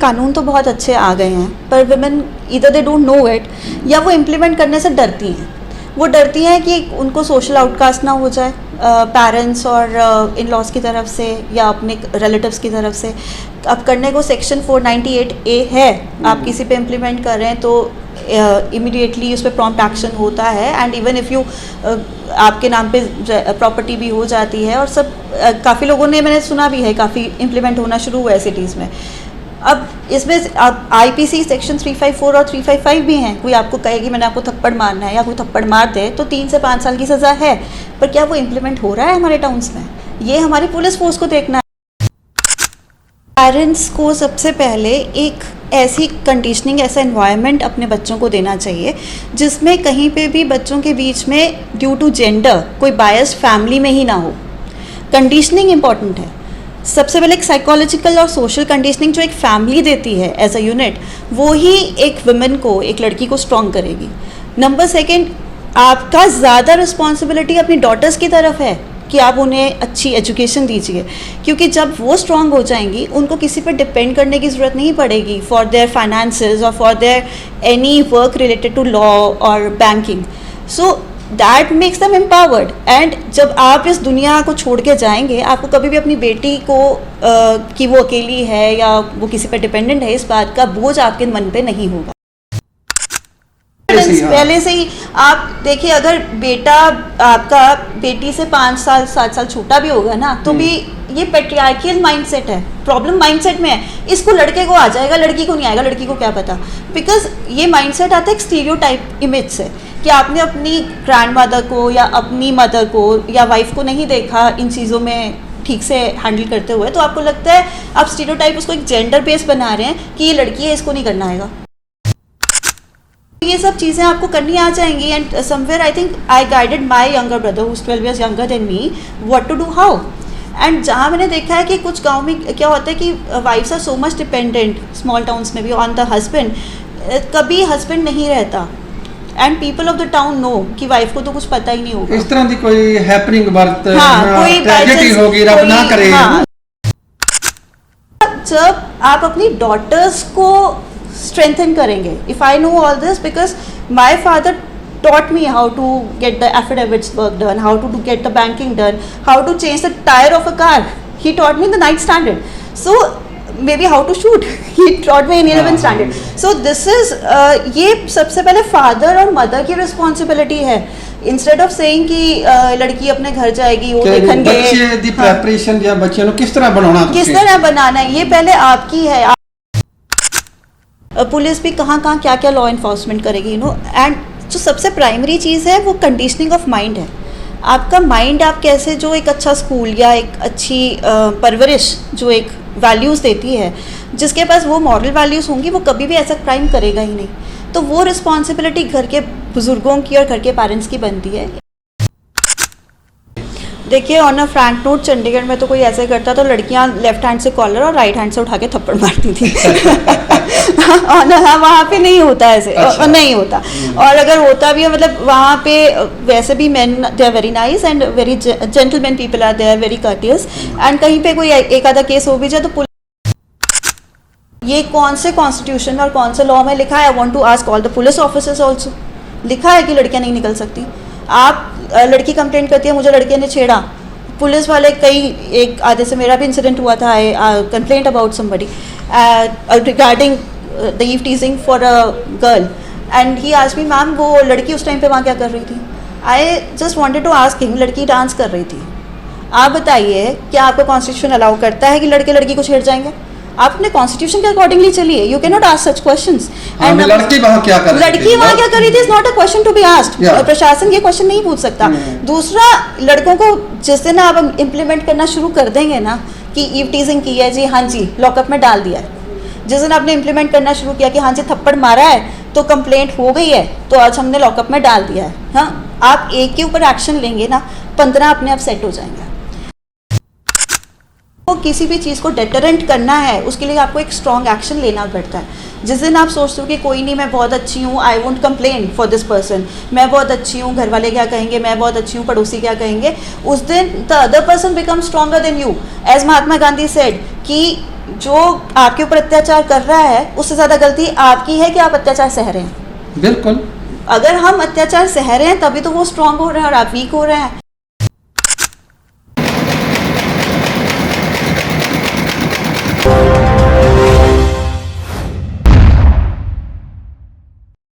कानून तो बहुत अच्छे आ गए हैं, पर women either they don't no it या वो इम्प्लीमेंट करने से डरती हैं। वो डरती हैं कि उनको सोशल आउटकास्ट ना हो जाए पेरेंट्स और इन लॉज की तरफ से या अपने रिलेटिव्स की तरफ से। अब करने को सेक्शन 498A है, आप किसी पे इम्प्लीमेंट कर रहे हैं तो इमीडिएटली उस पर प्रॉम्प्ट एक्शन होता है एंड इवन इफ़ यू आपके नाम पे प्रॉपर्टी भी हो जाती है और सब काफ़ी लोगों ने, मैंने सुना भी है, काफ़ी इम्प्लीमेंट होना शुरू हुआ है सिटीज़ में। अब इसमें अब IPC सेक्शन 354 और 355 भी हैं। कोई आपको कहे कि मैंने आपको थप्पड़ मारना है या कोई थप्पड़ मार दे तो 3 से 5 साल की सज़ा है, पर क्या वो इम्प्लीमेंट हो रहा है हमारे टाउन्स में? ये हमारी पुलिस फोर्स को देखना है। पेरेंट्स को सबसे पहले एक ऐसी कंडीशनिंग, ऐसा एनवायरनमेंट अपने बच्चों को देना चाहिए जिसमें कहीं पे भी बच्चों के बीच में ड्यू टू जेंडर कोई बायस फैमिली में ही ना हो। कंडीशनिंग इम्पॉर्टेंट है। सबसे पहले एक साइकोलॉजिकल और सोशल कंडीशनिंग जो एक फैमिली देती है एज अ यूनिट, वो ही एक वुमेन को, एक लड़की को स्ट्रॉन्ग करेगी। नंबर 2, आपका ज़्यादा रिस्पॉन्सिबिलिटी अपनी डॉटर्स की तरफ है कि आप उन्हें अच्छी एजुकेशन दीजिए, क्योंकि जब वो स्ट्रांग हो जाएंगी उनको किसी पर डिपेंड करने की ज़रूरत नहीं पड़ेगी फॉर देयर फाइनेंसेस और for their any work related to law और banking. So that makes them empowered. And जब आप इस दुनिया को छोड़ के जाएंगे, आपको कभी भी अपनी बेटी को कि वो अकेली है या वो किसी पर डिपेंडेंट है, इस बात का बोझ आपके मन पे नहीं होगा। पहले से ही आप देखिए, अगर बेटा आपका बेटी से 5 साल 7 साल छोटा भी होगा ना, तो भी ये पेट्रियार्कियल माइंडसेट है, प्रॉब्लम माइंडसेट में है। इसको लड़के को आ जाएगा, लड़की को नहीं आएगा, लड़की को क्या पता, बिकॉज ये माइंडसेट आता है एक स्टीरियोटाइप इमेज से कि आपने अपनी ग्रैंडमदर को या अपनी मदर को या वाइफ को नहीं देखा इन चीज़ों में ठीक से हैंडल करते हुए, तो आपको लगता है आप स्टीरियोटाइप उसको एक जेंडर बेस बना रहे हैं कि ये लड़की है, इसको नहीं करना आएगा। ये सब चीज़ें आपको करनी आ जाएंगी। And somewhere I think I guided my younger brother who is 12 years younger than me what to do how। And जहाँ मैंने देखा है कि कुछ गांव में क्या होता है कि wives are so much dependent, small towns में भी, ऑन द हस्बैंड। कभी हस्बैंड नहीं रहता and people of the town know कि वाइफ को तो कुछ पता ही नहीं होगा। इस तरह की कोई हैपनिंग बर्थ कोई ट्रेजेडी होगी, रब ना करे। जब आप अपनी डॉटर्स को strengthen करेंगे, if I know all this because my father taught me how to get the affidavits work done, how to get the banking done, how to change the tire of a car. He taught me the 9th standard. So maybe how to shoot. He taught me in 11th standard. So this is ये सबसे पहले father और mother की responsibility है। Instead of saying कि लड़की अपने घर जाएगी, वो देखेंगे बच्चे दी प्रिपरेशन या बच्चों को किस तरह बनाना, किस तरह बनाना है, ये पहले आपकी है। पुलिस भी कहाँ कहाँ क्या क्या लॉ इन्फोर्समेंट करेगी, यू नो। एंड जो सबसे प्राइमरी चीज़ है वो कंडीशनिंग ऑफ माइंड है। आपका माइंड आप कैसे, जो एक अच्छा स्कूल या एक अच्छी परवरिश जो एक वैल्यूज़ देती है, जिसके पास वो मॉरल वैल्यूज़ होंगी, वो कभी भी ऐसा क्राइम करेगा ही नहीं। तो वो रिस्पॉन्सिबिलिटी घर के बुज़ुर्गों की और घर के पेरेंट्स की बनती है। देखिए, on a Frank note, Chandigarh में तो कोई ऐसे करता तो लड़कियां लेफ्ट हैंड से कॉलर और राइट हैंड से उठा के थप्पड़ मारती थी। वहाँ पे नहीं होता ऐसे। अच्छा। नहीं होता। और अगर होता भी है, मतलब वहाँ पे वैसे भी men they are very nice and very gentleman people are there, very courteous. And कहीं पे कोई एक आधा केस हो भी जाए तो ये कौन से कॉन्स्टिट्यूशन और कौन से लॉ में लिखा है? I want to ask all the police officers also, लिखा है कि लड़कियां नहीं निकल सकती? आप लड़की कंप्लेंट करती है मुझे लड़के ने छेड़ा, पुलिस वाले कई एक आधे से मेरा भी इंसिडेंट हुआ था। I complaint about somebody regarding the eve teasing for a girl and he asked me, ma'am वो लड़की उस टाइम पे वहाँ क्या कर रही थी? I just wanted to ask him, लड़की डांस कर रही थी। आप बताइए क्या आपका कॉन्स्टिट्यूशन अलाउ करता है कि लड़के लड़की को छेड़ जाएंगे? आप अपने कॉन्स्टिट्यूशन के अकॉर्डिंगली चलिए। You can not ask such questions. And लड़की वहाँ क्या कर रही थी is not a question to be asked. प्रशासन ये क्वेश्चन नहीं पूछ सकता। दूसरा, लड़कों को जिस दिन आप इम्प्लीमेंट करना शुरू कर देंगे ना कि ईव टीजिंग की है जी, हाँ जी लॉकअप में डाल दिया है, जिस दिन आपने इम्प्लीमेंट करना शुरू किया कि हाँ जी थप्पड़ मारा है तो कंप्लेंट हो गई है तो आज हमने लॉकअप में डाल दिया है, हाँ, आप एक के ऊपर एक्शन लेंगे ना, 15 अपने आप सेट हो जाएंगे। तो किसी भी चीज़ को डेटरेंट करना है उसके लिए आपको एक स्ट्रॉन्ग एक्शन लेना पड़ता है। जिस दिन आप सोचते हो कि कोई नहीं, मैं बहुत अच्छी हूँ, I won't complain for this person, मैं बहुत अच्छी हूँ, घर वाले क्या कहेंगे, मैं बहुत अच्छी हूँ, पड़ोसी क्या कहेंगे, उस दिन the other person become stronger than you. As Mahatma Gandhi said कि जो आपके ऊपर अत्याचार कर रहा है उससे ज़्यादा गलती आपकी है कि आप अत्याचार सह रहे हैं। बिल्कुल। अगर हम अत्याचार सह रहे हैं तभी तो वो स्ट्रांग हो रहे हैं और आप वीक हो रहे हैं।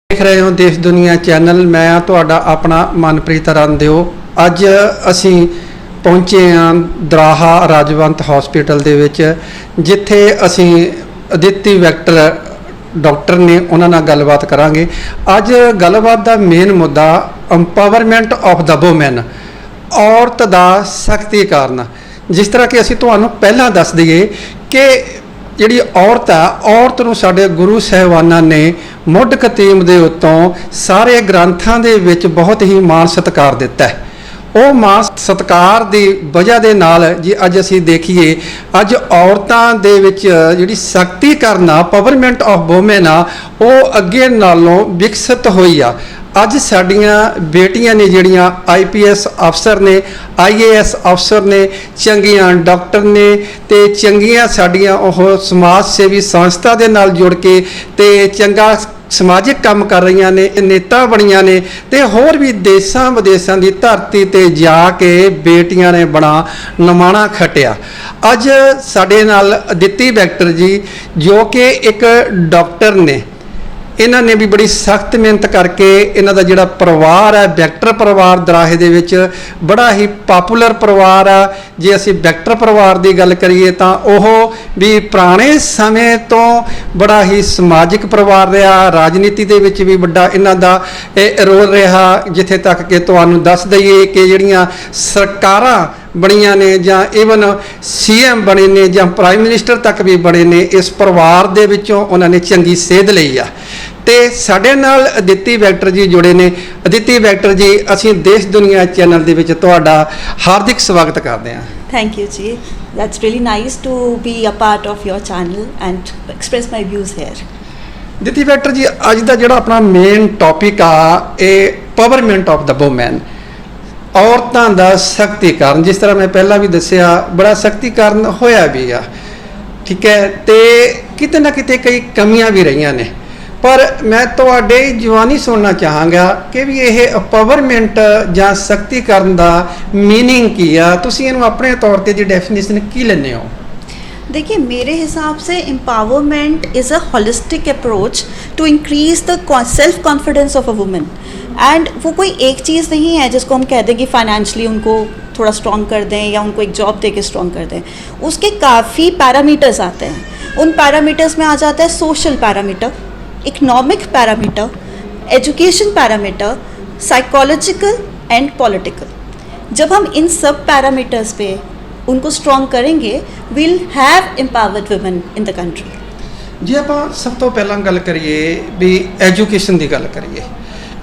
ਦੇਖ ਰਹੇ ਹੋ ਦੇਸ਼ ਦੁਨੀਆ ਚੈਨਲ। ਮੈਂ ਆ ਤੁਹਾਡਾ ਆਪਣਾ ਮਨਪ੍ਰੀਤ ਰਣਦਿਓ। ਅੱਜ ਅਸੀਂ ਪਹੁੰਚੇ ਹਾਂ ਦਰਾਹਾ ਰਾਜਵੰਤ ਹਸਪੀਟਲ ਦੇ ਵਿੱਚ, ਜਿੱਥੇ ਅਸੀਂ ਅਦਿੱਤੀ ਵੈਕਟਰ ਡਾਕਟਰ ਨੇ, ਉਹਨਾਂ ਨਾਲ ਗੱਲਬਾਤ ਕਰਾਂਗੇ। ਅੱਜ ਗੱਲਬਾਤ ਦਾ ਮੇਨ ਮੁੱਦਾ ਐਮਪਾਵਰਮੈਂਟ ਆਫ ਦ ਵੂਮਨ, ਔਰਤ ਦਾ ਸਖਤੀਕਰਨ। ਜਿਸ ਤਰ੍ਹਾਂ ਕਿ ਅਸੀਂ ਤੁਹਾਨੂੰ ਪਹਿਲਾਂ ਦੱਸ ਦਈਏ ਕਿ ਜਿਹੜੀ ਔਰਤ ਆ, ਔਰਤ ਨੂੰ ਸਾਡੇ ਗੁਰੂ ਸਾਹਿਬਾਨਾਂ ਨੇ ਮੁੱਢ ਕਤੀਮ ਦੇ ਉੱਤੋਂ ਸਾਰੇ ਗ੍ਰੰਥਾਂ ਦੇ ਵਿੱਚ ਬਹੁਤ ਹੀ ਮਾਣ ਸਤਿਕਾਰ ਦਿੱਤਾ ਹੈ। ਉਹ ਮਾਣ ਸਤਿਕਾਰ ਦੀ ਵਜ੍ਹਾ ਦੇ ਨਾਲ ਜੇ ਅੱਜ ਅਸੀਂ ਦੇਖੀਏ, ਅੱਜ ਔਰਤਾਂ ਦੇ ਵਿੱਚ ਜਿਹੜੀ ਸਖਤੀਕਰਨ ਆ, ਪਾਵਰਮੈਂਟ ਆਫ ਵੂਮਨ ਆ, ਉਹ ਅੱਗੇ ਨਾਲੋਂ ਵਿਕਸਿਤ ਹੋਈ ਆ। ਅੱਜ ਸਾਡੀਆਂ ਬੇਟੀਆਂ ਨੇ ਜਿਹੜੀਆਂ IPS ਅਫਸਰ ਨੇ, IAS ਅਫਸਰ ਨੇ, ਚੰਗੀਆਂ ਡਾਕਟਰ ਨੇ ਤੇ ਚੰਗੀਆਂ ਸਾਡੀਆਂ ਉਹ ਸਮਾਜ ਸੇਵੀ ਸੰਸਥਾ ਦੇ ਨਾਲ ਜੁੜ ਕੇ ਤੇ ਚੰਗਾ ਸਮਾਜਿਕ ਕੰਮ ਕਰ ਰਹੀਆਂ ਨੇ, ਨੇਤਾ ਬਣੀਆਂ ਨੇ ਤੇ ਹੋਰ ਵੀ ਦੇਸ਼ਾਂ ਵਿਦੇਸ਼ਾਂ ਦੀ ਧਰਤੀ ਤੇ ਜਾ ਕੇ ਬੇਟੀਆਂ ਨੇ ਬੜਾ ਨਿਮਾਣਾ ਖੱਟਿਆ। ਅੱਜ ਸਾਡੇ ਨਾਲ ਅਦਿੱਤੀ ਵੈਕਟਰ ਜੀ, ਜੋ ਕਿ ਇੱਕ ਡਾਕਟਰ ਨੇ, ਇਹਨਾਂ ਨੇ ਵੀ ਬੜੀ ਸਖਤ ਮਿਹਨਤ ਕਰਕੇ ਇਹਨਾਂ ਦਾ ਜਿਹੜਾ ਪਰਿਵਾਰ ਹੈ, ਵੈਕਟਰ ਪਰਿਵਾਰ ਦਰਾਹੇ ਦੇ ਵਿੱਚ ਬੜਾ ਹੀ ਪਾਪੂਲਰ ਪਰਿਵਾਰ ਆ। ਜੇ ਅਸੀਂ ਵੈਕਟਰ ਪਰਿਵਾਰ ਦੀ ਗੱਲ ਕਰੀਏ ਤਾਂ ਉਹ ਵੀ ਪੁਰਾਣੇ ਸਮੇਂ ਤੋਂ ਬੜਾ ਹੀ ਸਮਾਜਿਕ ਪਰਿਵਾਰ ਰਿਹਾ, ਰਾਜਨੀਤੀ ਦੇ ਵਿੱਚ ਵੀ ਵੱਡਾ ਇਹਨਾਂ ਦਾ ਰੋਲ ਰਿਹਾ। ਜਿੱਥੇ ਤੱਕ ਕਿ ਤੁਹਾਨੂੰ ਦੱਸ ਦਈਏ ਕਿ ਜਿਹੜੀਆਂ ਸਰਕਾਰਾਂ ਬਣੀਆਂ ਨੇ ਜਾਂ ਈਵਨ CM ਬਣੇ ਨੇ ਜਾਂ ਪ੍ਰਾਈਮ ਮਿਨਿਸਟਰ ਤੱਕ ਵੀ ਬਣੇ ਨੇ, ਇਸ ਪਰਿਵਾਰ ਦੇ ਵਿੱਚੋਂ ਉਹਨਾਂ ਨੇ ਚੰਗੀ ਸੇਧ ਲਈ ਆ। ਤੇ ਸਾਡੇ ਨਾਲ ਅਦਿੱਤੀ ਵੈਕਟਰ ਜੀ ਜੁੜੇ ਨੇ। ਅਦਿੱਤੀ ਵੈਕਟਰ ਜੀ, ਅਸੀਂ ਦੇਸ਼ ਦੁਨੀਆ ਚੈਨਲ ਦੇ ਵਿੱਚ ਤੁਹਾਡਾ ਹਾਰਦਿਕ ਸਵਾਗਤ ਕਰਦੇ ਹਾਂ। Thank you ਜੀ, that's really nice to be a part of your channel and express my views here। Aditi vector ਜੀ, ਅੱਜ ਦਾ ਜਿਹੜਾ ਆਪਣਾ ਮੇਨ ਟੌਪਿਕ ਆ, ਇਹ ਪਾਵਰਮੈਂਟ ਆਫ ਦ ਵੂਮਨ, ਔਰਤਾਂ ਦਾ ਸਖਤੀਕਰਨ। ਜਿਸ ਤਰ੍ਹਾਂ ਮੈਂ ਪਹਿਲਾਂ ਵੀ ਦੱਸਿਆ, ਬੜਾ ਸਖਤੀਕਰਨ ਹੋਇਆ ਵੀ ਆ, ਠੀਕ ਹੈ, ਤੇ ਕਿਤੇ ਨਾ ਕਿਤੇ ਕਈ ਕਮੀਆਂ ਵੀ ਰਹੀਆਂ ਨੇ। ਪਰ ਮੈਂ ਤੁਹਾਡੇ ਜਵਾਨੀ ਸੁਣਨਾ ਚਾਹਾਂਗਾ ਕਿ ਵੀ ਇਹ ਪਾਵਰਮੈਂਟ ਜਾਂ ਸਖਤੀਕਰਨ ਦਾ मीनिंग ਕੀ ਆ, ਤੁਸੀਂ ਇਹਨੂੰ ਆਪਣੇ ਤੌਰ ਤੇ ਦੀ ਡੈਫੀਨੇਸ਼ਨ ਕੀ ਲੈਂਦੇ ਹੋ? देखिए, मेरे हिसाब से empowerment is a holistic approach to increase the self confidence of a woman. And वो कोई एक चीज़ नहीं है जिसको हम कह दें कि फाइनेंशियली उनको थोड़ा स्ट्रॉन्ग कर दें या उनको एक जॉब दे के स्ट्रॉन्ग कर दें। उसके काफ़ी पैरामीटर्स आते हैं। उन पैरामीटर्स में आ जाता है social parameter, economic parameter, education parameter, psychological and political. जब हम इन सब पैरामीटर्स पे उनको स्ट्रॉन्ग करेंगे, will have empowered women in the country. ਜੇ ਆਪਾਂ ਸਭ ਤੋਂ ਪਹਿਲਾਂ ਗੱਲ ਕਰੀਏ ਵੀ ਐਜੂਕੇਸ਼ਨ ਦੀ ਗੱਲ ਕਰੀਏ,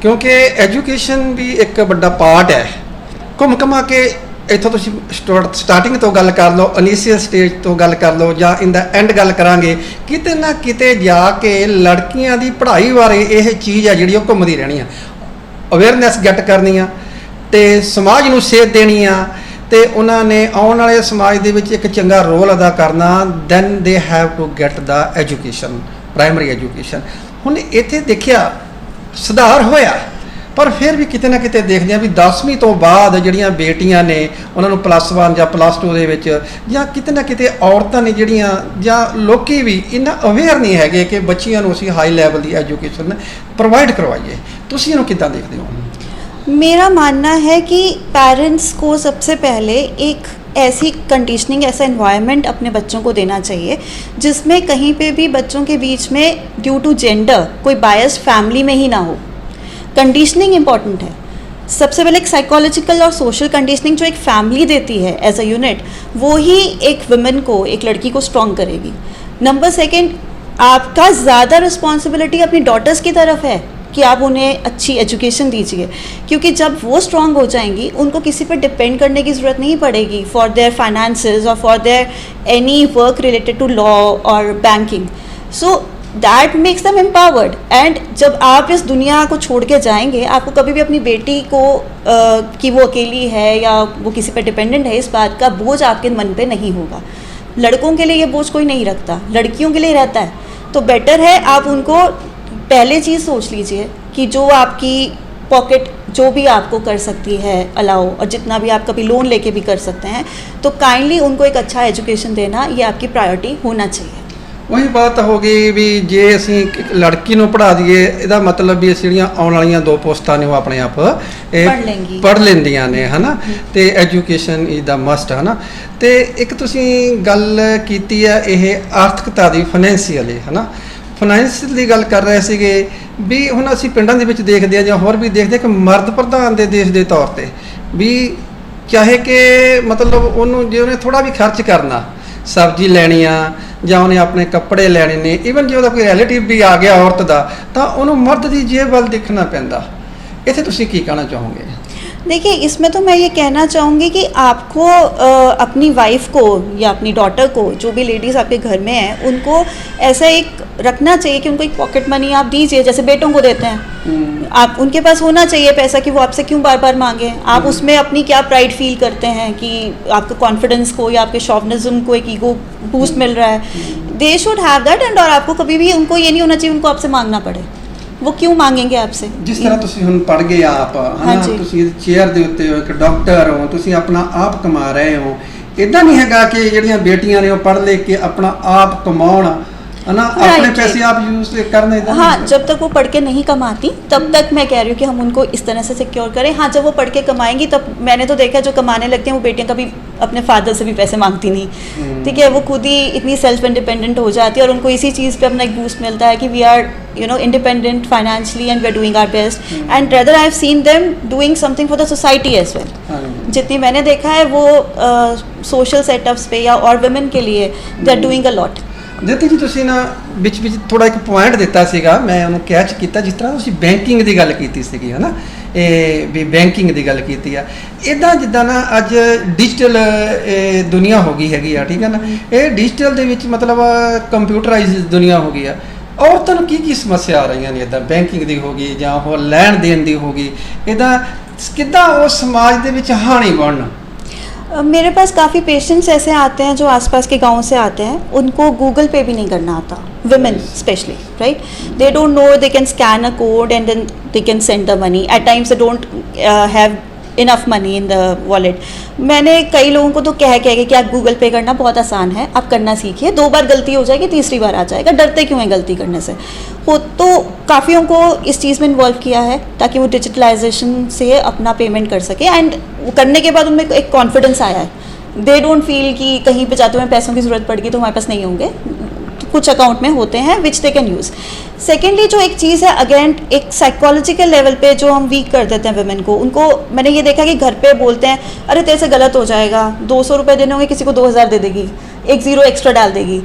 ਕਿਉਂਕਿ ਐਜੂਕੇਸ਼ਨ ਵੀ ਇੱਕ ਵੱਡਾ ਪਾਰਟ ਹੈ। ਘੁੰਮ ਘਮਾ ਕੇ ਇੱਥੋਂ ਤੁਸੀਂ ਸਟਾਰਟਿੰਗ ਤੋਂ ਗੱਲ ਕਰ ਲਓ, ਇਨੀਸ਼ੀਅਲ ਸਟੇਜ ਤੋਂ ਗੱਲ ਕਰ ਲਓ ਜਾਂ ਇਨ ਦਾ ਐਂਡ ਗੱਲ ਕਰਾਂਗੇ, ਕਿਤੇ ਨਾ ਕਿਤੇ ਜਾ ਕੇ ਲੜਕੀਆਂ ਦੀ ਪੜ੍ਹਾਈ ਬਾਰੇ ਇਹ ਚੀਜ਼ ਹੈ ਜਿਹੜੀ ਉਹ ਘੁੰਮਦੀ ਰਹਿਣੀ ਆ। ਅਵੇਅਰਨੈਸ ਗੈਟ ਕਰਨੀ ਆ ਤੇ ਸਮਾਜ ਨੂੰ ਸੇਧ ਦੇਣੀ ਆ ਤੇ ਉਹਨਾਂ ਨੇ ਆਉਣ ਵਾਲੇ ਸਮਾਜ ਦੇ ਵਿੱਚ ਇੱਕ ਚੰਗਾ ਰੋਲ ਅਦਾ ਕਰਨਾ। Then they have to get the education, primary education. ਹੁਣ ਇੱਥੇ ਦੇਖਿਆ ਸੁਧਾਰ ਹੋਇਆ, ਪਰ ਫਿਰ ਵੀ ਕਿਤੇ ਨਾ ਕਿਤੇ ਦੇਖਦੇ ਆ ਵੀ 10ਵੀਂ ਤੋਂ ਬਾਅਦ ਜਿਹੜੀਆਂ ਬੇਟੀਆਂ ਨੇ ਉਹਨਾਂ ਨੂੰ +1 ਜਾਂ +2 ਦੇ ਵਿੱਚ ਜਾਂ ਕਿਤੇ ਨਾ ਕਿਤੇ ਔਰਤਾਂ ਨੇ ਜਿਹੜੀਆਂ ਜਾਂ ਲੋਕੀ ਵੀ ਇੰਨਾ ਅਵੇਅਰ ਨਹੀਂ ਹੈਗੇ ਕਿ ਬੱਚੀਆਂ ਨੂੰ ਅਸੀਂ ਹਾਈ ਲੈਵਲ ਦੀ ਐਜੂਕੇਸ਼ਨ ਪ੍ਰੋਵਾਈਡ ਕਰਵਾਈਏ। ਤੁਸੀਂ ਇਹਨੂੰ ਕਿੱਦਾਂ ਦੇਖਦੇ ਹੋ? मेरा मानना है कि पेरेंट्स को सबसे पहले एक ऐसी कंडीशनिंग, ऐसा एनवायरनमेंट अपने बच्चों को देना चाहिए जिसमें कहीं पे भी बच्चों के बीच में ड्यू टू जेंडर कोई बायस फैमिली में ही ना हो। कंडीशनिंग इम्पॉर्टेंट है। सबसे पहले एक साइकोलॉजिकल और सोशल कंडीशनिंग जो एक फैमिली देती है एज अ यूनिट, वो ही एक वुमेन को, एक लड़की को स्ट्रॉन्ग करेगी। नंबर सेकेंड, आपका ज़्यादा रिस्पॉन्सिबिलिटी अपनी डॉटर्स की तरफ है कि आप उन्हें अच्छी एजुकेशन दीजिए, क्योंकि जब वो स्ट्रॉन्ग हो जाएंगी उनको किसी पर डिपेंड करने की ज़रूरत नहीं पड़ेगी फॉर देयर फाइनेंसेस और for their any work related to law और banking. So that makes them empowered. And जब आप इस दुनिया को छोड़ के जाएंगे, आपको कभी भी अपनी बेटी को कि वो अकेली है या वो किसी पर डिपेंडेंट है, इस बात का बोझ आपके मन पे नहीं होगा। लड़कों के लिए ये बोझ कोई नहीं रखता, लड़कियों के लिए रहता है। तो बेटर है आप उनको पहले चीज़ सोच लीजिए कि जो आपकी पॉकेट जो भी आपको कर सकती है अलाउ, और जितना भी आप कभी लोन लेके भी कर सकते हैं, तो काइंडली उनको एक अच्छा एजुकेशन देना ये आपकी प्रायोरिटी होना चाहिए। ਉਹੀ ਬਾਤ ਹੋ ਗਈ ਵੀ ਜੇ ਅਸੀਂ ਇੱਕ ਲੜਕੀ ਨੂੰ ਪੜ੍ਹਾ ਦਈਏ, ਇਹਦਾ ਮਤਲਬ ਵੀ ਅਸੀਂ ਜਿਹੜੀਆਂ ਆਉਣ ਵਾਲੀਆਂ 2 ਪੋਸਟਾਂ ਨੇ ਉਹ ਆਪਣੇ ਆਪ ਪੜ੍ਹ ਲੈਂਦੀਆਂ ਨੇ, ਹੈ ਨਾ। ਤੇ ਐਜੂਕੇਸ਼ਨ ਇਜ਼ ਦਾ ਮਸਟ, ਹੈ ਨਾ। ਤੇ ਇੱਕ ਤੁਸੀਂ ਗੱਲ ਕੀਤੀ ਹੈ ਇਹ ਆਰਥਿਕਤਾ ਦੀ, ਫਾਈਨੈਂਸ਼ੀਅਲੀ, ਹੈ ਨਾ। ਫਾਈਨੈਂਸ ਦੀ ਗੱਲ ਕਰ ਰਹੇ ਸੀਗੇ ਵੀ ਹੁਣ ਅਸੀਂ ਪਿੰਡਾਂ ਦੇ ਵਿੱਚ ਦੇਖਦੇ ਹਾਂ ਜਾਂ ਹੋਰ ਵੀ ਦੇਖਦੇ ਕਿ ਮਰਦ ਪ੍ਰਧਾਨ ਦੇ ਦੇਸ਼ ਦੇ ਤੌਰ ਤੇ ਵੀ ਚਾਹੇ ਕਿ ਮਤਲਬ ਉਹਨੂੰ ਜੇ ਉਹਨੇ ਥੋੜ੍ਹਾ ਵੀ ਖਰਚ ਕਰਨਾ, ਸਬਜ਼ੀ ਲੈਣੀ ਆ ਜਾਂ ਉਹਨੇ ਆਪਣੇ ਕੱਪੜੇ ਲੈਣੇ ਨੇ, ਈਵਨ ਜੇ ਉਹਦਾ ਕੋਈ ਰਿਲੇਟਿਵ ਵੀ ਆ ਗਿਆ ਔਰਤ ਦਾ, ਤਾਂ ਉਹਨੂੰ ਮਰਦ ਦੀ ਜੇਬ ਵੱਲ ਦੇਖਣਾ ਪੈਂਦਾ। ਇੱਥੇ ਤੁਸੀਂ ਕੀ ਕਹਿਣਾ ਚਾਹੋਗੇ? देखिए, इसमें तो मैं ये कहना चाहूँगी कि आपको अपनी वाइफ को या अपनी डॉटर को, जो भी लेडीज़ आपके घर में हैं, उनको ऐसा एक रखना चाहिए कि उनको एक पॉकेट मनी आप दीजिए, जैसे बेटों को देते हैं। आप उनके पास होना चाहिए पैसा कि वो आपसे क्यों बार बार मांगे। आप उसमें अपनी क्या प्राइड फील करते हैं कि आपके कॉन्फिडेंस को या आपके शॉवनिज्म को एक ईगो बूस्ट मिल रहा है। They should have that, and और आपको कभी भी उनको ये नहीं होना चाहिए उनको आपसे मांगना पड़े। वो क्यों मांगेंगे आपसे? जिस तरह ਤੁਸੀਂ ਹੁਣ ਪੜ ਗਏ ਆਪ, ਹਨਾ, ਤੁਸੀਂ ਚੇਅਰ ਦੇ ਉੱਤੇ ਹੋ, ਇੱਕ ਡਾਕਟਰ ਹੋ, ਤੁਸੀਂ ਆਪਣਾ ਆਪ ਕਮਾ ਰਹੇ ਹੋ। ਇਦਾਂ ਨਹੀਂ ਹੈਗਾ ਕਿ ਜਿਹੜੀਆਂ ਬੇਟੀਆਂ ਨੇ ਉਹ ਪੜ ਲੈ ਕੇ ਆਪਣਾ ਆਪ ਕਮਾਉਣ, है ना, अपने पैसे आप यूज करने दें। हाँ, जब तक वो पढ़ के नहीं कमाती तब तक मैं कह रही हूँ कि हम उनको इस तरह से सिक्योर करें। हाँ, जब वो पढ़ के कमाएंगी तब मैंने तो देखा जो कमाने लगते हैं वो बेटियां कभी अपने फादर से भी पैसे मांगती नहीं, ठीक है। वो खुद ही इतनी सेल्फ इंडिपेंडेंट हो जाती है और उनको इसी चीज़ पे अपना एक बूस्ट मिलता है कि we are independent financially and we are doing our best, and rather I have seen them doing something for the society as well. जितनी मैंने देखा है वो सोशल सेटअप्स पे या और वुमेन के लिए they are doing a lot. Jyoti ji, ਤੁਸੀਂ ਨਾ ਵਿੱਚ ਥੋੜਾ ਇੱਕ ਪੁਆਇੰਟ ਦਿੱਤਾ ਸੀਗਾ, ਮੈਂ ਉਹਨੂੰ ਕੈਚ ਕੀਤਾ, ਜਿਸ ਤਰ੍ਹਾਂ ਤੁਸੀਂ ਬੈਂਕਿੰਗ ਦੀ ਗੱਲ ਕੀਤੀ ਸੀਗੀ, ਹੈ ਨਾ। ਇਹ ਵੀ ਬੈਂਕਿੰਗ ਦੀ ਗੱਲ ਕੀਤੀ ਆ, ਇੱਦਾਂ ਜਿੱਦਾਂ ਨਾ ਅੱਜ ਡਿਜੀਟਲ ਦੁਨੀਆ ਹੋ ਗਈ ਹੈਗੀ ਆ, ਠੀਕ ਹੈ ਨਾ। ਇਹ ਡਿਜੀਟਲ ਦੇ ਵਿੱਚ ਮਤਲਬ ਕੰਪਿਊਟਰਾਈਜ਼ ਦੁਨੀਆ ਹੋ ਗਈ ਆ। ਔਰਤਾਂ ਨੂੰ ਕੀ ਸਮੱਸਿਆ ਆ ਰਹੀਆਂ ਨੇ ਇੱਦਾਂ ਬੈਂਕਿੰਗ ਦੀ ਹੋ ਗਈ ਜਾਂ ਹੋਰ ਲੈਣ ਦੇਣ ਦੀ ਹੋ ਗਈ, ਇੱਦਾਂ किदा वो समाज के विच हानि बनना। मेरे पास काफ़ी पेशेंट्स ऐसे आते हैं जो आसपास के गांव से आते हैं, उनको गूगल पे भी नहीं करना आता, women specially, right. They don't know they can scan a code and then they can send the money. At times they don't have enough money in the wallet. मैंने कई लोगों को तो कह के कि आप गूगल पे करना बहुत आसान है, आप करना सीखिए, 2 बार गलती हो जाएगी, तीसरी बार आ जाएगा, डरते क्यों हैं गलती करने से। हो तो काफ़ियों को इस चीज़ में इन्वॉल्व किया है ताकि वो डिजिटलाइजेशन से अपना पेमेंट कर सके, एंड करने के बाद उनमें एक कॉन्फिडेंस आया है। दे डोंट फील कि कहीं पे जाते हुए पैसों की ज़रूरत पड़ गई तो हमारे पास नहीं होंगे, कुछ अकाउंट में होते हैं विच दे कैन यूज़। सेकेंडली जो एक चीज़ है, अगेन एक साइकोलॉजिकल लेवल पे जो हम वीक कर देते हैं वुमेन को, उनको मैंने ये देखा कि घर पे बोलते हैं अरे तेरे से गलत हो जाएगा, 200 रुपये देने होंगे, किसी को 2000 दे देगी, एक ज़ीरो एक्स्ट्रा डाल देगी।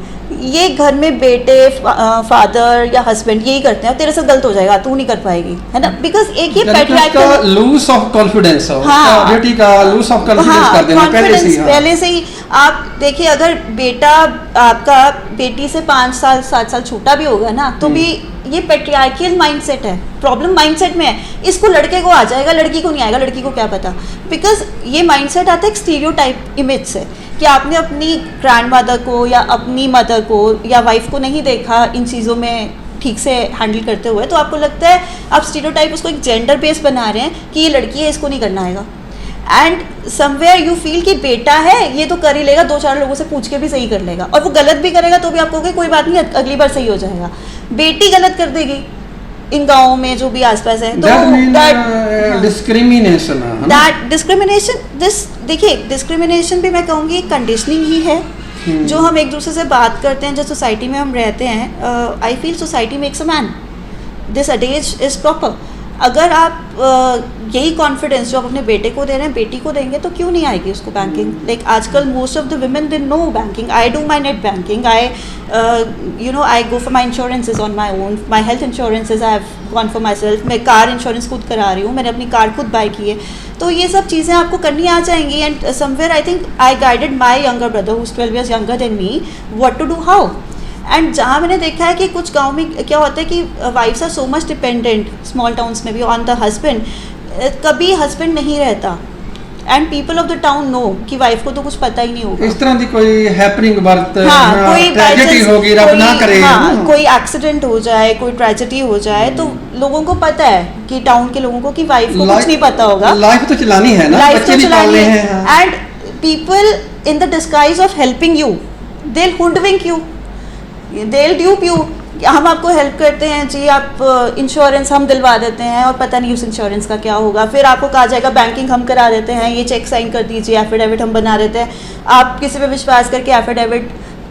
ये घर में बेटे, फादर या हस्बैंड यही करते हैं, तेरे से गलत हो जाएगा, तू नहीं कर पाएगी, है ना। बिकॉज एक ये पैट्रियार्कल लूज ऑफ कॉन्फिडेंस, हाँ, बेटी का लूज ऑफ कॉन्फिडेंस कर देना पहले से ही। आप देखिए, अगर बेटा आपका बेटी से 5 साल 7 साल छोटा भी होगा ना, तो भी ये पैट्रियार्कल माइंडसेट है, प्रॉब्लम माइंडसेट में है। इसको लड़के को आ जाएगा, लड़की को नहीं आएगा, लड़की को क्या पता। बिकॉज ये माइंडसेट आता है एक स्टीरियोटाइप इमेज से कि आपने अपनी ग्रैंडमदर को या अपनी मदर को या वाइफ को नहीं देखा इन चीज़ों में ठीक से हैंडल करते हुए, तो आपको लगता है आप स्टीरियोटाइप उसको एक जेंडर बेस बना रहे हैं कि ये लड़की है, इसको नहीं करना आएगा। एंड समवेयर यू फील कि बेटा है ये तो कर ही लेगा, 2-4 लोगों से पूछ के भी सही कर लेगा, और वो गलत भी करेगा तो भी आप कहोगे कोई बात नहीं, अगली बार सही हो जाएगा। बेटी गलत कर देगी इन गाँव में जो भी आसपास है, तो डिस्क्रिमिनेशन, देखिए डिस्क्रिमिनेशन भी मैं कहूँगी कंडीशनिंग ही है। जो हम एक दूसरे से बात करते हैं, जो सोसाइटी में हम रहते हैं, I feel society makes a man, this अडेज इज़ प्रॉपर। अगर आप यही कॉन्फिडेंस जो आप अपने बेटे को दे रहे हैं बेटी को देंगे तो क्यों नहीं आएगी उसको बैंकिंग। लाइक आजकल most of the women they know banking. I do my net banking, I go for my insurances on my own, my health insurances I have gone for my self. मैं car insurance खुद करा रही हूँ, मैंने अपनी car खुद bye की है। तो ये सब चीज़ें आपको करनी आ जाएंगी। And somewhere I think I guided my younger brother who is 12 years younger than me what to do how। And जहाँ मैंने देखा है कि कुछ गाँव में क्या होता है कि wives are so much dependent, small towns में भी, ऑन द हस्बैंड। कभी हस्बैंड नहीं रहता and people of the town know कि वाइफ को तो कुछ पता ही नहीं होगा। इस तरह की कोई हैपनिंग बर्थ कोई ट्रेजेडी होगी, रब ना करे, कोई एक्सीडेंट हो जाए, कोई ट्रेजेडी हो जाए, तो लोगों को पता है कि टाउन के लोगों को कि वाइफ को कुछ नहीं पता होगा, लाइफ तो चलानी है ना, बच्चे भी पालने हैं। And people in the disguise of helping you they will hoodwink you, they will dupe you. हम आपको हेल्प करते हैं जी, आप इंश्योरेंस हम दिलवा देते हैं और पता नहीं उस इंश्योरेंस का क्या होगा, फिर आपको कहा जाएगा बैंकिंग हम करा देते हैं, ये चेक साइन कर दीजिए, एफिडेविट हम बना देते हैं। आप किसी पे विश्वास करके एफिडेविट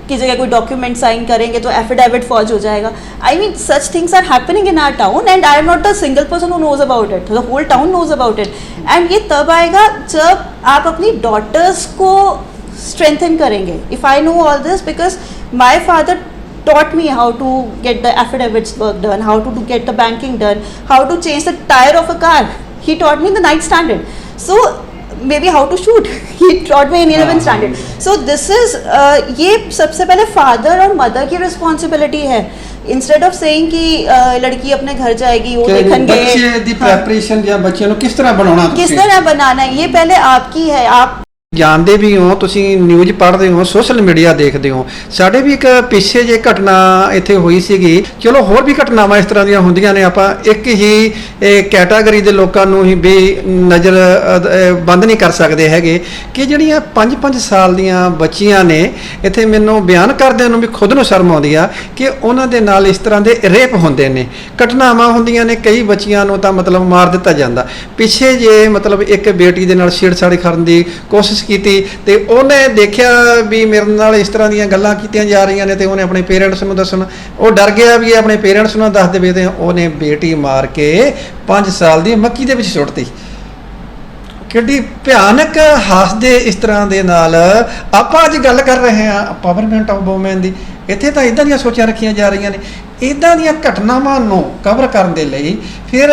की जगह कोई डॉक्यूमेंट साइन करेंगे तो एफिडेविट फॉर्ज हो जाएगा। I mean such things are happening in our town and I am not the single person who knows about it, the whole town knows about it. And ये तब आएगा जब आप अपनी डॉटर्स को स्ट्रेंथन करेंगे। If I know all this because my father taught me how to get the affidavits work done, how to get the banking done, how to change the tire of a car. He taught me the 9th standard. So maybe how to shoot. He taught me in 11th standard. So this is ये सबसे पहले father और mother की responsibility है। Instead of saying कि लड़की अपने घर जाएगी वो देखेंगे, बच्चे दी प्रिपरेशन या बच्चों को किस तरह बनाना, किस तरह बनाना है, ये पहले आपकी है। आप ਜਾਣਦੇ ਵੀ ਹੋ, ਤੁਸੀਂ ਨਿਊਜ਼ ਪੜ੍ਹਦੇ ਹੋ, ਸੋਸ਼ਲ ਮੀਡੀਆ ਦੇਖਦੇ ਹੋ। ਸਾਡੇ ਵੀ ਇੱਕ ਪਿੱਛੇ ਜੇ ਘਟਨਾ ਇੱਥੇ ਹੋਈ ਸੀਗੀ, ਚਲੋ ਹੋਰ ਵੀ ਘਟਨਾਵਾਂ ਇਸ ਤਰ੍ਹਾਂ ਦੀਆਂ ਹੁੰਦੀਆਂ ਨੇ, ਆਪਾਂ ਇੱਕ ਹੀ ਕੈਟਾਗਰੀ ਦੇ ਲੋਕਾਂ ਨੂੰ ਹੀ ਨਜ਼ਰ ਬੰਦ ਨਹੀਂ ਕਰ ਸਕਦੇ ਹੈਗੇ ਕਿ ਜਿਹੜੀਆਂ 5-5 ਸਾਲ ਦੀਆਂ ਬੱਚੀਆਂ ਨੇ, ਇੱਥੇ ਮੈਨੂੰ ਬਿਆਨ ਕਰਦਿਆਂ ਨੂੰ ਵੀ ਖੁਦ ਨੂੰ ਸ਼ਰਮ ਆਉਂਦੀ ਆ ਕਿ ਉਹਨਾਂ ਦੇ ਨਾਲ ਇਸ ਤਰ੍ਹਾਂ ਦੇ ਰੇਪ ਹੁੰਦੇ ਨੇ, ਘਟਨਾਵਾਂ ਹੁੰਦੀਆਂ ਨੇ। ਕਈ ਬੱਚੀਆਂ ਨੂੰ ਤਾਂ ਮਤਲਬ ਮਾਰ ਦਿੱਤਾ ਜਾਂਦਾ। ਪਿੱਛੇ ਜੇ ਮਤਲਬ ਇੱਕ ਬੇਟੀ ਦੇ ਨਾਲ ਛੇੜਛਾੜ ਕਰਨ ਦੀ ਕੋਸ਼ਿਸ਼ ਕੀਤੀ ਤੇ ਉਹਨੇ ਦੇਖਿਆ ਵੀ ਮੇਰੇ ਨਾਲ ਇਸ ਤਰ੍ਹਾਂ ਦੀਆਂ ਗੱਲਾਂ ਕੀਤੀਆਂ ਜਾ ਰਹੀਆਂ ਨੇ ਤੇ ਉਹਨੇ ਆਪਣੇ ਪੇਰੈਂਟਸ ਨੂੰ ਦੱਸਣਾ, ਉਹ ਡਰ ਗਿਆ ਵੀ ਆਪਣੇ ਪੇਰੈਂਟਸ ਨੂੰ ਦੱਸ ਦੇਵੇ ਤੇ ਉਹਨੇ ਬੇਟੀ ਮਾਰ ਕੇ 5 ਸਾਲ ਦੀ ਮੱਕੀ ਦੇ ਵਿੱਚ ਸੁੱਟਤੀ। ਕਿੱਡੀ ਭਿਆਨਕ ਹਾਸਦੇ ਇਸ ਤਰ੍ਹਾਂ ਦੇ ਨਾਲ ਆਪਾਂ ਅੱਜ ਗੱਲ ਕਰ ਰਹੇ ਹਾਂ ਪਾਵਰਮੈਂਟ ਆਫ ਵੂਮਨ ਦੀ। ਇੱਥੇ ਤਾਂ ਇਦਾਂ ਦੀਆਂ ਸੋਚਾਂ ਰੱਖੀਆਂ ਜਾ ਰਹੀਆਂ ਨੇ। ਇੱਦਾਂ ਦੀਆਂ ਘਟਨਾਵਾਂ ਨੂੰ ਕਵਰ ਕਰਨ ਦੇ ਲਈ ਫਿਰ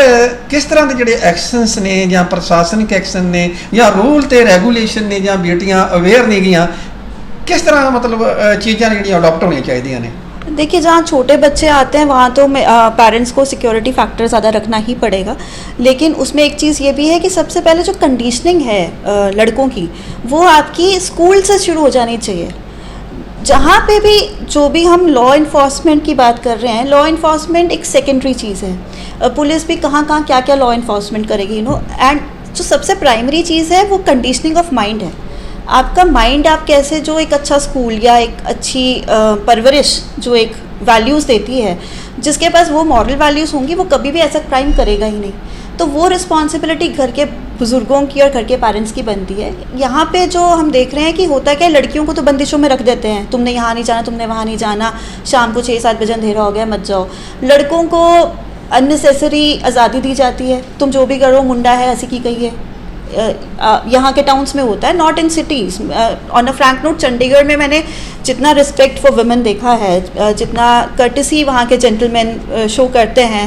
ਕਿਸ ਤਰ੍ਹਾਂ ਦੇ ਜਿਹੜੇ ਐਕਸ਼ਨਸ ਨੇ ਜਾਂ ਪ੍ਰਸ਼ਾਸਨਿਕ ਐਕਸ਼ਨ ਨੇ ਜਾਂ ਰੂਲ ਤੇ ਰੈਗੂਲੇਸ਼ਨ ਨੇ ਜਾਂ ਬੇਟੀਆਂ ਅਵੇਅਰ ਨਹੀਂ ਗਈਆਂ, ਕਿਸ ਤਰ੍ਹਾਂ ਮਤਲਬ ਚੀਜ਼ਾਂ ਜਿਹੜੀਆਂ ਅਡਾਪਟ ਹੋਣੀਆਂ ਚਾਹੀਦੀਆਂ ਨੇ? देखिए, जहाँ छोटे बच्चे आते हैं वहाँ तो पेरेंट्स को सिक्योरिटी फैक्टर ज़्यादा रखना ही पड़ेगा, लेकिन उसमें एक चीज़ ये भी है कि सबसे पहले जो कंडीशनिंग है लड़कों की, वो आपकी स्कूल से शुरू हो जानी चाहिए। जहाँ पे भी जो भी हम लॉ इन्फोर्समेंट की बात कर रहे हैं, लॉ इन्फोर्समेंट एक सेकेंडरी चीज़ है। पुलिस भी कहाँ कहाँ क्या क्या लॉ इन्फोर्समेंट करेगी, एंड जो सबसे प्राइमरी चीज़ है वो कंडीशनिंग ऑफ माइंड है। आपका माइंड आप कैसे, जो एक अच्छा स्कूल या एक अच्छी परवरिश जो एक वैल्यूज़ देती है, जिसके पास वो मॉरल वैल्यूज़ होंगी, वो कभी भी ऐसा क्राइम करेगा ही नहीं। तो वो रिस्पॉन्सिबिलिटी घर के बुज़ुर्गों की और घर के पेरेंट्स की बनती है। यहाँ पे जो हम देख रहे हैं कि होता क्या है, लड़कियों को तो बंदिशों में रख देते हैं, तुमने यहाँ नहीं जाना, तुमने वहाँ नहीं जाना, शाम को 6-7 बजे अंधेरा हो गया मत जाओ। लड़कों को अननेसेसरी आज़ादी दी जाती है, तुम जो भी करो, मुंडा है हंसी की कही है। यहाँ के टाउन्स में होता है, not in cities. On a Frank note, Chandigarh में मैंने जितना रिस्पेक्ट फॉर वुमेन देखा है, जितना कर्टसी वहाँ के जेंटलमैन शो करते हैं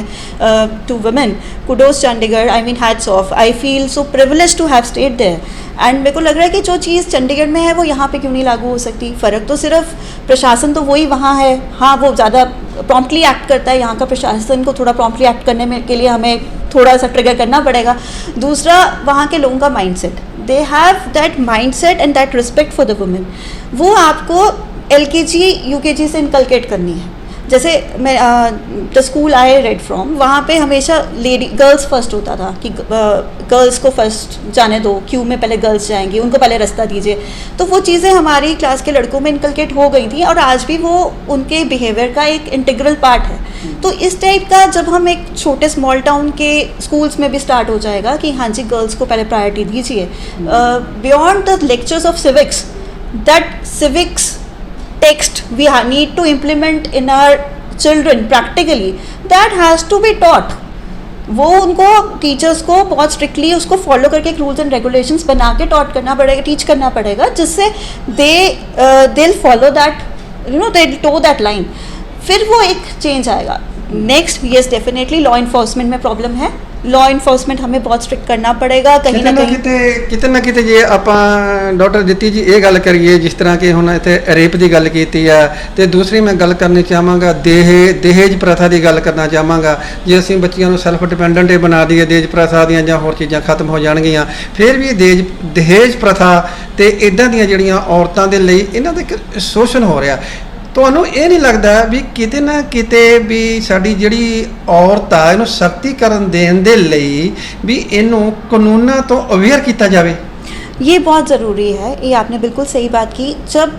to women, kudos Chandigarh, I mean hats off. I feel so privilege to have stayed there, and मेरे को लग रहा है कि जो चीज़ चंडीगढ़ में है वो यहाँ पे क्यों नहीं लागू हो सकती। फ़र्क तो सिर्फ प्रशासन तो वही वहाँ है, हाँ वो ज़्यादा प्रॉम्प्टली एक्ट करता है। यहाँ का प्रशासन को थोड़ा प्रॉम्प्टली एक्ट करने में के लिए हमें थोड़ा सा ट्रिगर करना पड़ेगा। दूसरा, वहाँ के लोगों का mindset, they have that mindset and that respect for the women, वो आपको LKG UKG से इनकलकेट करनी है। जैसे मैं the school I read from, वहाँ पे हमेशा गर्ल्स फर्स्ट होता था कि गर्ल्स को फर्स्ट जाने दो, क्यू में पहले गर्ल्स जाएंगी, उनको पहले रास्ता दीजिए। तो वो चीज़ें हमारी क्लास के लड़कों में इनकलकेट हो गई थी और आज भी वो उनके बिहेवियर का एक इंटीग्रल पार्ट है। तो इस टाइप का जब हम एक छोटे स्मॉल टाउन के स्कूल्स में भी स्टार्ट हो जाएगा कि हाँ जी गर्ल्स को पहले प्रायोरिटी दीजिए, beyond the lectures of civics, that civics text we need to implement in our children practically, that has to be taught। वो उनको टीचर्स को बहुत स्ट्रिक्टली उसको फॉलो करके एक रूल्स एंड रेगुलेशंस बना के टॉट करना पड़ेगा, टीच करना पड़ेगा, जिससे they follow that, you know, they toe that line. फिर वो एक चेंज आएगा। Next, yes definitely law enforcement में प्रॉब्लम है, लॉ इन्फोर्समेंट हमें बहुत स्ट्रिक्ट करना पड़ेगा कहीं ना कहीं। ਕਿਤੇ ਨਾ ਕਿਤੇ ਜੇ ਆਪਾਂ ਡਾਕਟਰ ਦਿੱਤੀ ਜੀ ਇਹ ਗੱਲ ਕਰੀਏ, ਜਿਸ ਤਰ੍ਹਾਂ ਕਿ ਹੁਣ ਇੱਥੇ ਰੇਪ ਦੀ ਗੱਲ ਕੀਤੀ ਆ, ਤੇ ਦੂਸਰੀ ਮੈਂ ਗੱਲ ਕਰਨੀ ਚਾਹਾਂਗਾ ਦਹੇਜ ਪ੍ਰਥਾ ਦੀ ਗੱਲ ਕਰਨਾ ਚਾਹਾਂਗਾ। ਜੇ ਅਸੀਂ ਬੱਚਿਆਂ ਨੂੰ ਸੈਲਫ ਡਿਪੈਂਡੈਂਟ ਬਣਾ ਦਈਏ, ਦਹੇਜ ਪ੍ਰਥਾ ਦੀਆਂ ਜਾਂ ਹੋਰ ਚੀਜ਼ਾਂ ਖਤਮ ਹੋ ਜਾਣਗੀਆਂ। ਫਿਰ ਵੀ ਦਹੇਜ ਪ੍ਰਥਾ ਤੇ ਇਦਾਂ ਦੀਆਂ ਜਿਹੜੀਆਂ ਔਰਤਾਂ ਦੇ ਲਈ ਇਹਨਾਂ ਦਾ ਇੱਕ ਸ਼ੋਸ਼ਣ ਹੋ ਰਿਹਾ। ਤੁਹਾਨੂੰ ਇਹ ਨਹੀਂ ਲੱਗਦਾ ਵੀ ਕਿਤੇ ਨਾ ਕਿਤੇ ਵੀ ਸਾਡੀ ਜਿਹੜੀ ਔਰਤ ਆ ਇਹਨੂੰ ਸਖਤੀਕਰਨ ਦੇਣ ਦੇ ਲਈ ਵੀ ਇਹਨੂੰ ਕਾਨੂੰਨਾਂ ਤੋਂ ਅਵੇਅਰ ਕੀਤਾ ਜਾਵੇ? ये बहुत ज़रूरी है, ये आपने बिल्कुल सही बात की। जब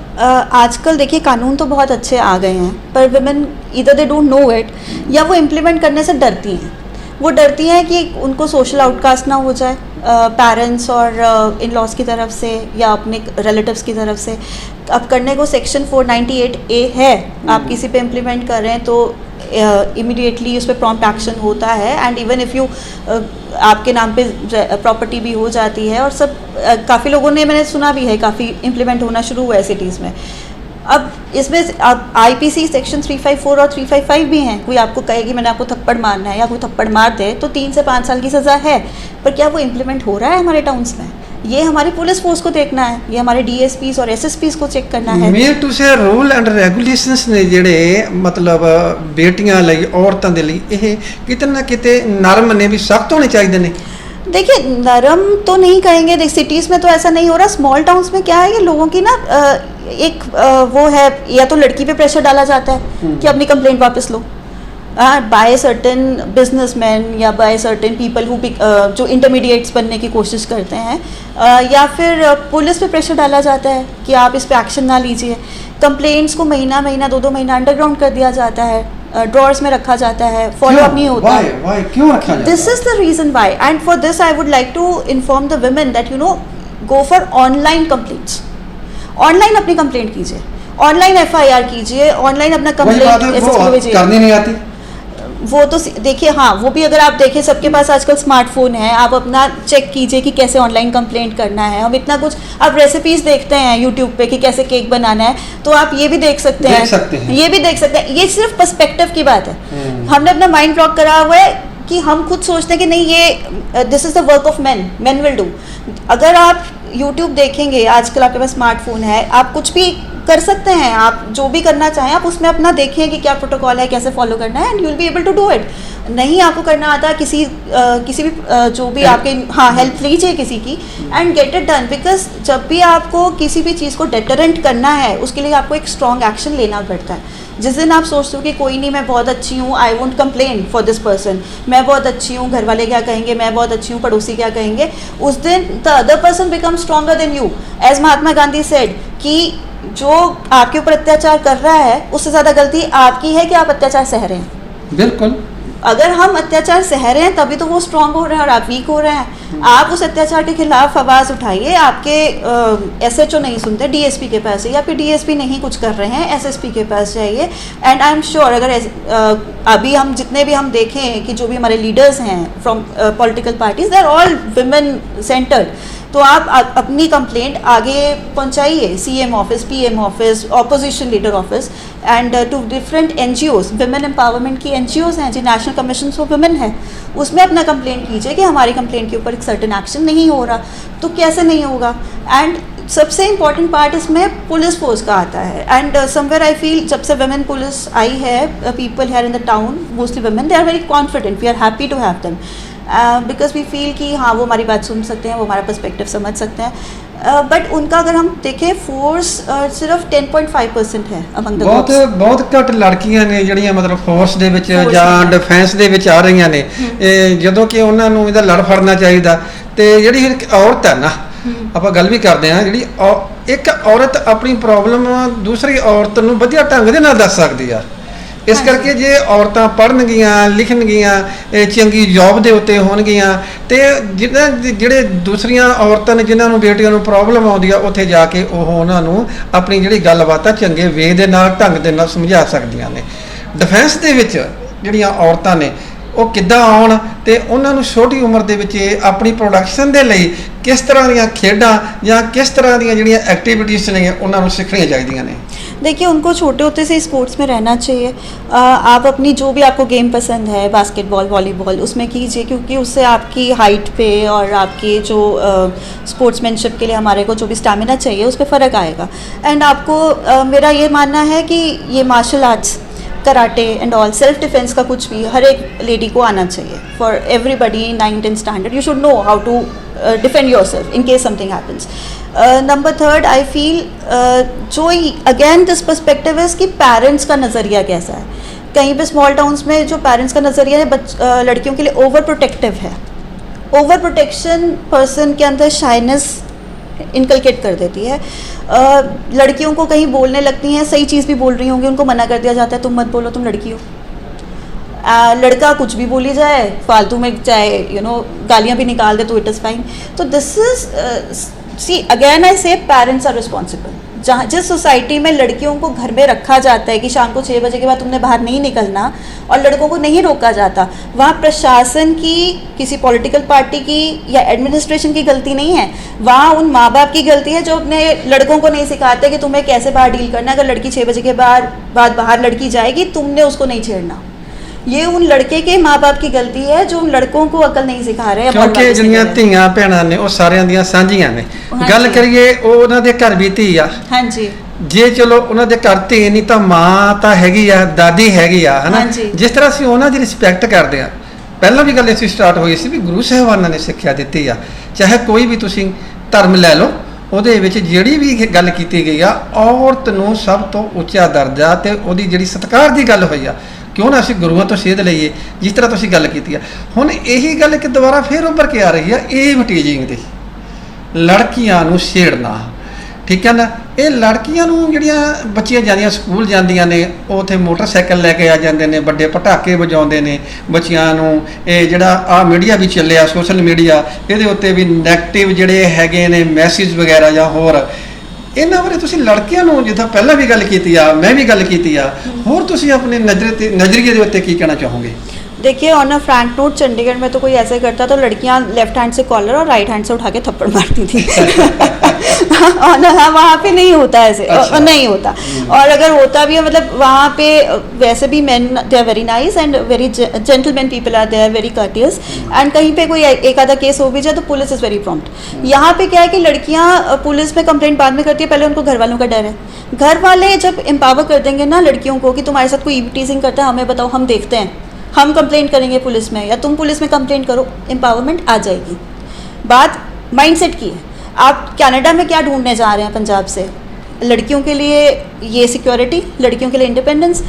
आजकल देखिए कानून तो बहुत अच्छे आ गए हैं, पर विमेन इधर दे डोंट नो इट या वो इम्प्लीमेंट करने से डरती हैं। वो डरती हैं कि उनको सोशल आउटकास्ट ना हो जाए पेरेंट्स और इन लॉज की तरफ से या अपने रिलेटिव्स की तरफ से। अब करने को सेक्शन 498A है, आप किसी पे इम्प्लीमेंट कर रहे हैं तो इमीडिएटली उस पर प्रॉम्प्ट एक्शन होता है एंड इवन इफ़ यू आपके नाम पे प्रॉपर्टी भी हो जाती है और सब काफ़ी लोगों ने, मैंने सुना भी है, काफ़ी इम्प्लीमेंट होना शुरू हुआ है सिटीज़ में। अब इसमें अब IPC सेक्शन 354 और 355 भी हैं। कोई आपको कहे कि मैंने आपको थप्पड़ मारना है या कोई थप्पड़ मार दे तो 3 से 5 साल की सज़ा है, पर क्या वो इम्प्लीमेंट हो रहा है हमारे टाउन्स में? ये हमारी पुलिस फोर्स को देखना है, ये हमारे DSPs और SSPs को चेक करना है। ਮੇਨ ਤੁਸੀਂ ਰੂਲ ਐਂਡ ਰੈਗੂਲੇਸ਼ਨਸ ਨੇ ਜਿਹੜੇ ਮਤਲਬ ਬੇਟੀਆਂ ਲਈ, ਔਰਤਾਂ ਦੇ ਲਈ, ਇਹ ਕਿਤੇ ਨਾ ਕਿਤੇ ਨਰਮ ਨੇ ਵੀ ਸਖਤ ਹੋਣੇ ਚਾਹੀਦੇ ਨੇ? देखिए नरम तो नहीं कहेंगे, देख सिटीज़ में तो ऐसा नहीं हो रहा। स्मॉल टाउन्स में क्या है, ये लोगों की ना एक वो है, या तो लड़की पे प्रेशर डाला जाता है कि अपनी कंप्लेंट वापस लो बाय सर्टेन बिजनेसमैन या बाय सर्टेन पीपल हु जो इंटरमीडिएट्स बनने की कोशिश करते हैं, या फिर पुलिस पे प्रेशर डाला जाता है कि आप इस पे एक्शन ना लीजिए। कंप्लेंट्स को महीना 2 महीना अंडरग्राउंड कर दिया जाता है, ड्रॉर्स में रखा जाता है, फॉलो अप नहीं होता। Why? क्यों रखा जाता है? This is the reason why, and for this I would like to inform the women that you know go for online complaints. Online अपनी कंप्लेंट कीजिए, ऑनलाइन FIR कीजिए, ऑनलाइन अपना कंप्लेंट भेजिए। करनी नहीं आती वो तो देखिए, हाँ वो भी अगर आप देखें, सबके पास आजकल स्मार्टफोन है, आप अपना चेक कीजिए कि कैसे ऑनलाइन कंप्लेंट करना है। हम इतना कुछ, आप रेसिपीज देखते हैं यूट्यूब पे कि कैसे केक बनाना है, तो आप ये भी देख सकते हैं, ये भी देख सकते हैं। ये सिर्फ पर्सपेक्टिव की बात है। हमने अपना माइंड ब्लॉक करा हुआ है कि हम खुद सोचते हैं कि नहीं ये this is the work of man will do. अगर आप यूट्यूब देखेंगे, आजकल आपके पास स्मार्टफोन है, आप कुछ भी कर सकते हैं, आप जो भी करना चाहें आप उसमें अपना देखिए कि क्या प्रोटोकॉल है, कैसे फॉलो करना है, and you will be able to do it. नहीं आपको करना आता, किसी भी जो भी आपके, हाँ हेल्प लीजिए किसी की and get it done. Because जब भी आपको किसी भी चीज़ को डेटरेंट करना है, उसके लिए आपको एक स्ट्रॉन्ग एक्शन लेना पड़ता है। जिस दिन आप सोचते हो कि कोई नहीं, मैं बहुत अच्छी हूँ, I won't complain for this person, मैं बहुत अच्छी हूँ, घर वाले क्या कहेंगे, मैं बहुत अच्छी हूँ, पड़ोसी क्या कहेंगे, उस दिन the other person become stronger than you. As Mahatma Gandhi said कि जो आपके ऊपर अत्याचार कर रहा है उससे ज़्यादा गलती आपकी है कि आप अत्याचार सह रहे हैं। बिल्कुल, अगर हम अत्याचार सह रहे हैं तभी तो वो स्ट्रांग हो रहे हैं और आप वीक हो रहे हैं। आप उस अत्याचार के खिलाफ आवाज़ उठाइए। आपके SHO नहीं सुनते, DSP के पास है, या फिर DSP नहीं कुछ कर रहे हैं, SSP के पास जाइए। एंड आई एम श्योर अगर अभी हम जितने भी हम देखें कि जो भी हमारे लीडर्स हैं from political parties, they are all women centred. तो आप अपनी कंप्लेंट आगे पहुंचाइए, CM office, PM office, opposition leader office and to different NGOs, women empowerment की NGOs हैं जी, नेशनल कमीशन फॉर वुमेन है, उसमें अपना कंप्लेंट कीजिए कि हमारी कंप्लेंट के ऊपर एक सर्टेन एक्शन नहीं हो रहा। तो कैसे नहीं होगा? एंड सबसे इम्पॉर्टेंट पार्ट इसमें पुलिस फोर्स का आता है। एंड समवेयर आई फील जब से वुमेन पुलिस आई है, people here in the town, mostly women, they are very confident, we are happy to have them because we feel कि हाँ वो हमारी बात सुन सकते हैं, वो हमारा पर्सपेक्टिव समझ सकते हैं। बट उनका अगर हम देखें फोर्स सिर्फ 10.5% है अमंग द ਬਹੁਤ ਘੱਟ ਲੜਕੀਆਂ ਨੇ ਜਿਹੜੀਆਂ ਮਤਲਬ ਫੋਰਸ ਦੇ ਵਿੱਚ ਜਾਂ ਡਿਫੈਂਸ ਦੇ ਵਿੱਚ ਆ ਰਹੀਆਂ ਨੇ। ਜਦੋਂ ਕਿ ਉਹਨਾਂ ਨੂੰ ਇਹਦਾ ਲੜ ਫੜਨਾ ਚਾਹੀਦਾ। ਤੇ ਜਿਹੜੀ ਔਰਤ ਹੈ ਨਾ, ਆਪਾਂ ਗੱਲ ਵੀ ਕਰਦੇ ਹਾਂ, ਜਿਹੜੀ ਇੱਕ ਔਰਤ ਆਪਣੀ ਪ੍ਰੋਬਲਮ ਦੂਸਰੀ ਔਰਤ ਨੂੰ ਵਧੀਆ ਢੰਗ ਦੇ ਨਾਲ ਦੱਸ ਸਕਦੀ ਆ। ਇਸ ਕਰਕੇ ਜੇ ਔਰਤਾਂ ਪੜ੍ਹਨਗੀਆਂ, ਲਿਖਣਗੀਆਂ, ਚੰਗੀ ਜੌਬ ਦੇ ਉੱਤੇ ਹੋਣਗੀਆਂ, ਤੇ ਜਿਹੜੇ ਦੂਸਰੀਆਂ ਔਰਤਾਂ ਨੇ ਜਿਨ੍ਹਾਂ ਨੂੰ ਬੇਟੀਆਂ ਨੂੰ ਪ੍ਰੋਬਲਮ ਆਉਂਦੀ ਆ, ਉੱਥੇ ਜਾ ਕੇ ਉਹ ਉਹਨਾਂ ਨੂੰ ਆਪਣੀ ਜਿਹੜੀ ਗੱਲਬਾਤ ਆ ਚੰਗੇ ਵੇ ਦੇ ਨਾਲ, ਢੰਗ ਦੇ ਨਾਲ ਸਮਝਾ ਸਕਦੀਆਂ ਨੇ। ਡਿਫੈਂਸ ਦੇ ਵਿੱਚ ਜਿਹੜੀਆਂ ਔਰਤਾਂ ਨੇ ਉਹ ਕਿੱਦਾਂ ਆਉਣ, ਤੇ ਉਹਨਾਂ ਨੂੰ ਛੋਟੀ ਉਮਰ ਦੇ ਵਿੱਚ ਆਪਣੀ ਪ੍ਰੋਡਕਸ਼ਨ ਦੇ ਲਈ ਕਿਸ ਤਰ੍ਹਾਂ ਦੀਆਂ ਖੇਡਾਂ ਜਾਂ ਕਿਸ ਤਰ੍ਹਾਂ ਦੀਆਂ ਜਿਹੜੀਆਂ ਐਕਟੀਵਿਟੀਜ਼ ਨੇ ਉਹਨਾਂ ਨੂੰ ਸਿੱਖਣੀਆਂ ਚਾਹੀਦੀਆਂ ਨੇ? देखिए, उनको छोटे होते से स्पोर्ट्स में रहना चाहिए। आप अपनी जो भी आपको गेम पसंद है, बास्केटबॉल, वॉलीबॉल, उसमें कीजिए, क्योंकि उससे आपकी हाइट पे और आपके जो स्पोर्ट्समैनशिप के लिए हमारे को जो भी स्टैमिना चाहिए उस पर फ़र्क आएगा। एंड आपको मेरा ये मानना है कि ये martial arts, karate and all, self defence का कुछ भी हर एक लेडी को आना चाहिए। For everybody in 9th standard you should know how to defend your self in case something happens. Number third, I feel जो अगेन दिस पर्सपेक्टिव इज़ कि पेरेंट्स का नज़रिया कैसा है। कहीं पे स्मॉल टाउन्स में जो पेरेंट्स का नज़रिया है लड़कियों के लिए ओवर प्रोटेक्टिव है। ओवर प्रोटेक्शन पर्सन के अंदर शाइनेस इनकलकेट कर देती है। लड़कियों को कहीं बोलने लगती हैं, सही चीज़ भी बोल रही होंगी, उनको मना कर दिया जाता है, तुम मत बोलो, तुम लड़की हो। लड़का कुछ भी बोली जाए, फालतू में चाहे गालियाँ भी निकाल दे तो इट इज़ फाइन। तो this is see again I say parents are responsible. जहाँ जिस सोसाइटी में लड़कियों को घर में रखा जाता है कि शाम को 6 बजे के बाद तुमने बाहर नहीं निकलना और लड़कों को नहीं रोका जाता, वहाँ प्रशासन की, किसी पॉलिटिकल पार्टी की या एडमिनिस्ट्रेशन की गलती नहीं है। वहाँ उन माँ बाप की गलती है जो अपने लड़कों को नहीं सिखाते कि तुम्हें कैसे बाहर डील करना है। अगर लड़की 6 बजे के बाद बाहर लड़की जाएगी, तुमने उसको नहीं छेड़ना। ये उन लड़के के माँ बाप की गलती है जो उन लड़कों को अकल नहीं सिखा रहे। क्योंकि जिन्नियां ਧੀਆਂ ਭੈਣਾਂ ਨੇ ਉਹ ਸਾਰਿਆਂ ਦੀਆਂ ਸਾਂਝੀਆਂ ਨੇ। ਗੱਲ ਕਰੀਏ ਉਹਨਾਂ ਦੇ ਘਰ ਵੀ ਧੀ ਆ। ਹਾਂਜੀ। ਜੇ ਚਲੋ ਉਹਨਾਂ ਦੇ ਘਰ ਧੀ ਨਹੀਂ ਤਾਂ ਮਾਂ ਤਾਂ ਹੈਗੀ ਆ, ਦਾਦੀ ਹੈਗੀ ਆ, ਹਨਾ। ਜਿਸ ਤਰ੍ਹਾਂ ਅਸੀਂ ਉਹਨਾਂ ਦੀ ਰਿਸਪੈਕਟ ਕਰਦੇ ਆ, ਪਹਿਲਾਂ ਵੀ ਗੱਲ ਇਸ ਸਟਾਰਟ ਹੋਈ ਸੀ ਵੀ ਗੁਰੂ ਸਾਹਿਬਾਨਾਂ ਨੇ ਸਿੱਖਿਆ ਦਿੱਤੀ ਆ, ਚਾਹੇ ਕੋਈ ਵੀ ਤੁਸੀਂ ਧਰਮ ਲੈ ਲਓ, ਉਹਦੇ ਵਿੱਚ ਜਿਹੜੀ ਵੀ ਗੱਲ ਕੀਤੀ ਗਈ ਆ, ਔਰਤ ਨੂੰ ਸਭ ਤੋਂ ਉੱਚਾ ਦਰਜਾ ਤੇ ਉਹਦੀ ਜਿਹੜੀ ਸਤਿਕਾਰ ਦੀ ਗੱਲ ਹੋਈ ਆ, ਕਿਉਂ ਨਾ ਅਸੀਂ ਗੁਰੂਆਂ ਤੋਂ ਸੇਧ ਲਈਏ। ਜਿਸ ਤਰ੍ਹਾਂ ਤੁਸੀਂ ਗੱਲ ਕੀਤੀ ਆ, ਹੁਣ ਇਹੀ ਗੱਲ ਕਿ ਦੁਬਾਰਾ ਫੇਰ ਉੱਭਰ ਕੇ ਆ ਰਹੀ ਆ, ਇਹ ਟੀਚਿੰਗ ਦੀ ਲੜਕੀਆਂ ਨੂੰ ਛੇੜਨਾ, ਠੀਕ ਹੈ ਨਾ। ਇਹ ਲੜਕੀਆਂ ਨੂੰ ਜਿਹੜੀਆਂ ਬੱਚੀਆਂ ਜਾਂਦੀਆਂ ਸਕੂਲ ਜਾਂਦੀਆਂ ਨੇ, ਉਹ ਉੱਥੇ ਮੋਟਰਸਾਈਕਲ ਲੈ ਕੇ ਆ ਜਾਂਦੇ ਨੇ, ਵੱਡੇ ਪਟਾਕੇ ਵਜਾਉਂਦੇ ਨੇ ਬੱਚਿਆਂ ਨੂੰ। ਇਹ ਜਿਹੜਾ ਆ ਮੀਡੀਆ ਵੀ ਚੱਲਿਆ, ਸੋਸ਼ਲ ਮੀਡੀਆ, ਇਹਦੇ ਉੱਤੇ ਵੀ ਨੈਗੇਟਿਵ ਜਿਹੜੇ ਹੈਗੇ ਨੇ ਮੈਸੇਜ ਵਗੈਰਾ ਜਾਂ ਹੋਰ, ਇਹਨਾਂ ਬਾਰੇ ਤੁਸੀਂ ਲੜਕੀਆਂ ਨੂੰ, ਜਿੱਦਾਂ ਪਹਿਲਾਂ ਵੀ ਗੱਲ ਕੀਤੀ ਆ, मैं भी गल की आ, और तुसीं अपने नजरिए के उत्ते की कहना चाहोगे? देखिए, on a Frank note, Chandigarh में तो कोई ऐसे करता तो लड़कियां लेफ्ट हैंड से कॉलर और राइट हैंड से उठा के थप्पड़ मारती थी। वहाँ पे नहीं होता ऐसे। अच्छा। नहीं होता। और अगर होता भी है, मतलब वहाँ पे वैसे भी men they are very nice and very gentleman people are there, very courteous. And कहीं पे कोई एक आधा केस हो भी जाए तो पुलिस इज़ वेरी प्रॉम्प्ट। यहाँ पे क्या है कि लड़कियाँ पुलिस में कंप्लेंट बाद में करती है, पहले उनको घर वालों का डर है। घर वाले जब एम्पावर कर देंगे ना लड़कियों को कि तुम्हारे साथ कोई टीजिंग करता है, हमें बताओ, हम देखते हैं, हम कंप्लेंट करेंगे पुलिस में, या तुम पुलिस में कंप्लेंट करो, एम्पावरमेंट आ जाएगी। बात माइंडसेट की है। आप कनाडा में क्या ढूंढने जा रहे हैं पंजाब से? लड़कियों के लिए ये सिक्योरिटी, लड़कियों के लिए इंडिपेंडेंस।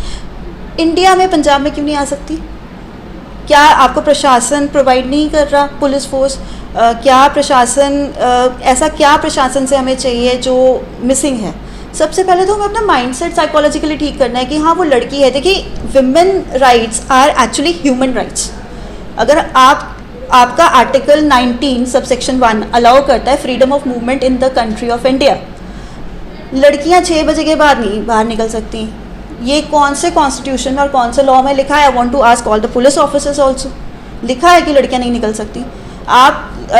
इंडिया में पंजाब में क्यों नहीं आ सकती? क्या आपको प्रशासन प्रोवाइड नहीं कर रहा, पुलिस फोर्स? क्या प्रशासन ऐसा क्या प्रशासन से हमें चाहिए जो मिसिंग है? सबसे पहले तो हमें अपना माइंडसेट साइकोलॉजिकली ठीक करना है कि हाँ वो लड़की है। देखिए, women rights are actually human rights. अगर आपका आर्टिकल 19 सबसेक्शन 1 अलाउ करता है freedom of movement in the country of India, लड़कियां 6 बजे के बाद नहीं बाहर निकल सकती। ये कौन से कॉन्स्टिट्यूशन और कौन से लॉ में लिखा है? I want to ask all the police officers also, लिखा है कि लड़कियां नहीं निकल सकती। आप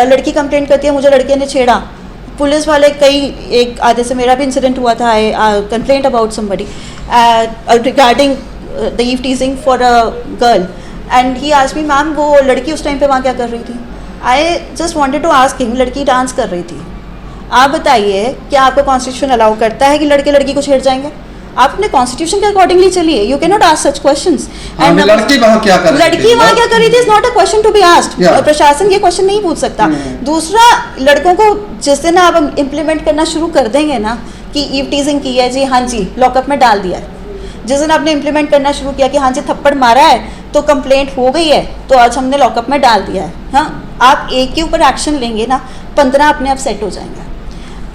लड़की कंप्लेंट करती है, मुझे लड़के ने छेड़ा, पुलिस वाले एक आधे से मेरा भी इंसिडेंट हुआ था। I complaint about somebody regarding the eve teasing for a girl and he asked me, ma'am वो लड़की उस टाइम पे वहाँ क्या कर रही थी? I just wanted to ask him, लड़की डांस कर रही थी। आप बताइए, क्या आपका कॉन्स्टिट्यूशन अलाउ करता है कि लड़के लड़की को छेड़ जाएंगे? आप अपने कॉन्स्टिट्यूशन के अकॉर्डिंगली चलिए। You can not ask such questions. And लड़की वहाँ क्या कर रही थी is not a question to be asked. प्रशासन ये क्वेश्चन नहीं पूछ सकता। दूसरा, लड़कों को जिस दिन आप इम्प्लीमेंट करना शुरू कर देंगे ना कि ईव टीजिंग की है जी, हाँ जी लॉकअप में डाल दिया है, जिस दिन आपने इम्प्लीमेंट करना शुरू किया कि हाँ जी थप्पड़ मारा है तो कंप्लेंट हो गई है तो आज हमने लॉकअप में डाल दिया है, हाँ, आप एक के ऊपर एक्शन लेंगे ना, 15 अपने आप सेट हो जाएंगे।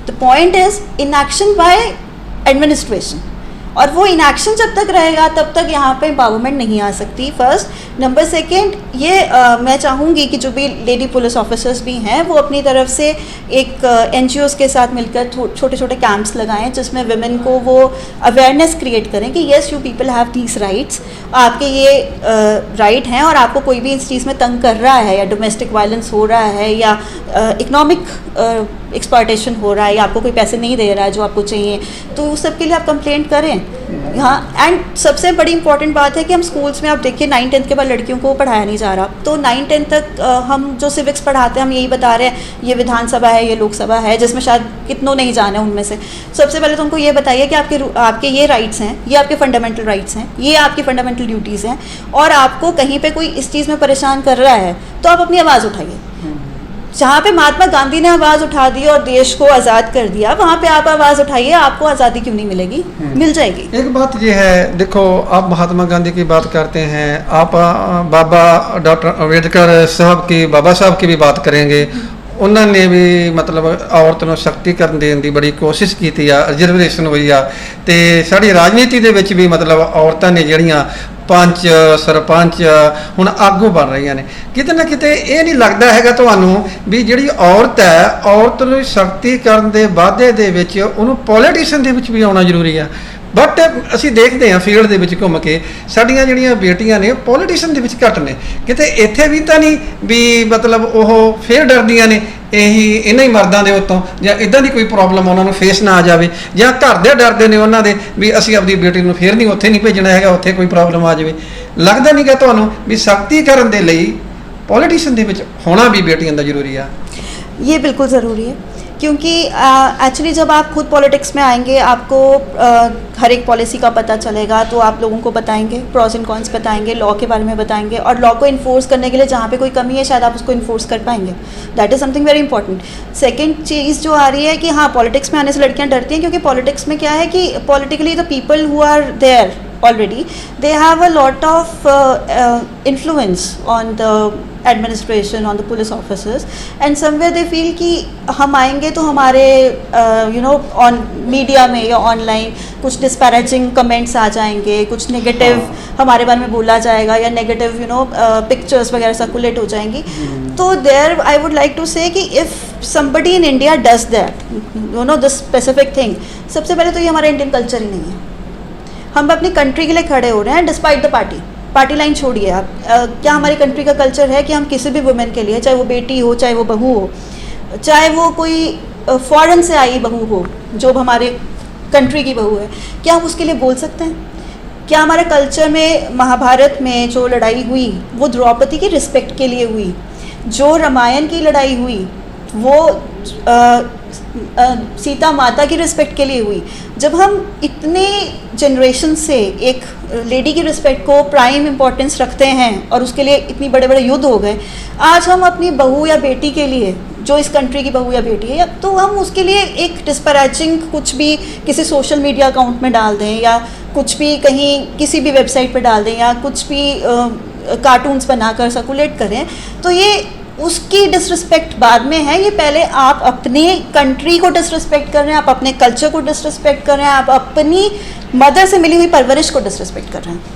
The point is inaction by administration, और वो इनएक्शन जब तक रहेगा तब तक यहाँ पे एम्पावरमेंट नहीं आ सकती। फर्स्ट। नंबर सेकेंड, ये मैं चाहूँगी कि जो भी लेडी पुलिस ऑफिसर्स भी हैं वो अपनी तरफ से एक NGOs के साथ मिलकर छोटे छोटे कैंप्स लगाएं जिसमें विमेन को वो अवेयरनेस क्रिएट करें कि yes you people have these rights, आपके ये राइट हैं और आपको कोई भी इस चीज़ में तंग कर रहा है या डोमेस्टिक वायलेंस हो रहा है या इकोनॉमिक एक्सप्लॉयटेशन हो रहा है या आपको कोई पैसे नहीं दे रहा है जो आपको चाहिए, तो उस सब के लिए आप कंप्लेंट करें। हाँ, एंड सबसे बड़ी इंपॉर्टेंट बात है कि हम स्कूल्स में आप देखिए 9th-10th के बाद लड़कियों को पढ़ाया नहीं जा रहा, तो 9th-10th तक हम जो सिविक्स पढ़ाते हैं हम यही बता रहे हैं ये विधानसभा है, ये लोकसभा है, जिसमें शायद कितनों नहीं जाने उनमें से। सबसे पहले तो उनको ये बताइए कि आपके ये राइट्स हैं, ये आपके फंडामेंटल राइट्स हैं, ये आपकी फंडामेंटल ड्यूटीज़ हैं, और आपको कहीं पे कोई इस चीज़ में परेशान कर रहा है तो आप अपनी आवाज़ उठाइए। जहाँ पे महात्मा गांधी ने आवाज़ उठा दी और देश को आज़ाद कर दिया, वहाँ पे आप आवाज़ उठाइए, आपको आज़ादी क्यों नहीं मिलेगी? मिल जाएगी। एक बात ये है, देखो आप महात्मा गांधी की बात करते हैं, आप बाबा डॉक्टर अम्बेडकर साहब की, बाबा साहब की भी बात करेंगे, उन्होंने भी मतलब औरत ਨੂੰ ਸ਼ਕਤੀਕਰਨ ਦੇਣ ਦੀ ਬੜੀ ਕੋਸ਼ਿਸ਼ ਕੀਤੀ ਆ, ਰਿਜ਼ਰਵੇਸ਼ਨ ਹੋਈ ਆ, ਤੇ ਸਾਡੀ ਰਾਜਨੀਤੀ ਦੇ ਵਿੱਚ ਵੀ ਮਤਲਬ ਔਰਤਾਂ ਨੇ ਜਿਹੜੀਆਂ ਪੰਚ ਸਰਪੰਚ ਹੁਣ ਆਗੂ ਬਣ ਰਹੀਆਂ ਨੇ। ਕਿਤੇ ਨਾ ਕਿਤੇ ਇਹ ਨਹੀਂ ਲੱਗਦਾ ਹੈਗਾ ਤੁਹਾਨੂੰ ਵੀ ਜਿਹੜੀ ਔਰਤ ਹੈ, ਔਰਤ ਨੂੰ ਸ਼ਕਤੀਕਰਨ ਦੇ ਵਾਧੇ ਦੇ ਵਿੱਚ ਉਹਨੂੰ ਪੋਲੀਟੀਸ਼ਨ ਦੇ ਵਿੱਚ ਵੀ ਆਉਣਾ ਜ਼ਰੂਰੀ ਆ। ਬਟ ਅਸੀਂ ਦੇਖਦੇ ਹਾਂ ਫੀਲਡ ਦੇ ਵਿੱਚ ਘੁੰਮ ਕੇ ਸਾਡੀਆਂ ਜਿਹੜੀਆਂ ਬੇਟੀਆਂ ਨੇ ਪੋਲੀਟੀਸ਼ਨ ਦੇ ਵਿੱਚ ਘੱਟ ਨੇ, ਕਿਤੇ ਇੱਥੇ ਵੀ ਤਾਂ ਨਹੀਂ ਵੀ ਮਤਲਬ ਉਹ ਫੇਰ ਡਰਦੀਆਂ ਨੇ ਇਹਨਾਂ ਹੀ ਮਰਦਾਂ ਦੇ ਉੱਤੋਂ, ਜਾਂ ਇੱਦਾਂ ਦੀ ਕੋਈ ਪ੍ਰੋਬਲਮ ਉਹਨਾਂ ਨੂੰ ਫੇਸ ਨਾ ਆ ਜਾਵੇ, ਜਾਂ ਘਰ ਦੇ ਡਰਦੇ ਨੇ ਉਹਨਾਂ ਦੇ ਵੀ ਅਸੀਂ ਆਪਣੀ ਬੇਟੀ ਨੂੰ ਫੇਰ ਨਹੀਂ ਉੱਥੇ ਨਹੀਂ ਭੇਜਣਾ ਹੈਗਾ, ਉੱਥੇ ਕੋਈ ਪ੍ਰੋਬਲਮ ਆ ਜਾਵੇ। ਲੱਗਦਾ ਨਹੀਂ ਗਾ ਤੁਹਾਨੂੰ ਵੀ ਸ਼ਕਤੀਕਰਨ ਦੇ ਲਈ ਪੋਲੀਟੀਸ਼ਨ ਦੇ ਵਿੱਚ ਹੋਣਾ ਵੀ ਬੇਟੀਆਂ ਦਾ ਜ਼ਰੂਰੀ ਆ? ये बिल्कुल ज़रूरी है, क्योंकि एक्चुअली जब आप खुद पॉलिटिक्स में आएंगे आपको हर एक पॉलिसी का पता चलेगा, तो आप लोगों को बताएंगे, प्रॉस एंड कॉन्स बताएंगे, लॉ के बारे में बताएंगे, और लॉ को इन्फोर्स करने के लिए जहाँ पे कोई कमी है शायद आप उसको इन्फोर्स कर पाएंगे। That is something very important. Second चीज़ जो आ रही है कि हाँ, पॉलिटिक्स में आने से लड़कियाँ डरती हैं, क्योंकि पॉलिटिक्स में क्या है कि politically the people who are there already they have a lot of influence on the administration, on the police officers, and somewhere they feel कि हम आएंगे तो हमारे on media में या online कुछ disparaging comments आ जाएंगे, कुछ negative हमारे बारे में बोला जाएगा, या negative pictures वगैरह circulate हो जाएंगी। तो there I would like to say कि if somebody in India does that, this specific thing, सबसे पहले तो ये हमारा इंडियन कल्चर ही नहीं है। हम अपनी कंट्री के लिए खड़े हो रहे हैं डिस्पाइट द पार्टी लाइन छोड़िए आप। क्या हमारी कंट्री का कल्चर है कि हम किसी भी वुमेन के लिए, चाहे वो बेटी हो, चाहे वो बहू हो, चाहे वो कोई फॉरेन से आई बहू हो जो हमारे कंट्री की बहू है, क्या हम उसके लिए बोल सकते हैं? क्या हमारे कल्चर में महाभारत में जो लड़ाई हुई वो द्रौपदी की रिस्पेक्ट के लिए हुई? जो रामायण की लड़ाई हुई वो सीता माता की रिस्पेक्ट के लिए हुई। जब हम इतने जनरेशन से एक लेडी की रिस्पेक्ट को प्राइम इम्पोर्टेंस रखते हैं और उसके लिए इतनी बड़े बड़े युद्ध हो गए, आज हम अपनी बहू या बेटी के लिए, जो इस कंट्री की बहू या बेटी है, तो हम उसके लिए एक डिस्पैचिंग कुछ भी किसी सोशल मीडिया अकाउंट में डाल दें, या कुछ भी कहीं किसी भी वेबसाइट पर डाल दें, या कुछ भी कार्टून्स बनाकर सर्कुलेट करें, तो ये उसकी डिसरिस्पेक्ट बाद में है। ये पहले आप अपने कंट्री को डिसरिस्पेक्ट कर रहे हैं, आप अपने कल्चर को डिसरिस्पेक्ट कर रहे हैं, आप अपनी मदर से मिली हुई परवरिश को डिसरिस्पेक्ट कर रहे हैं।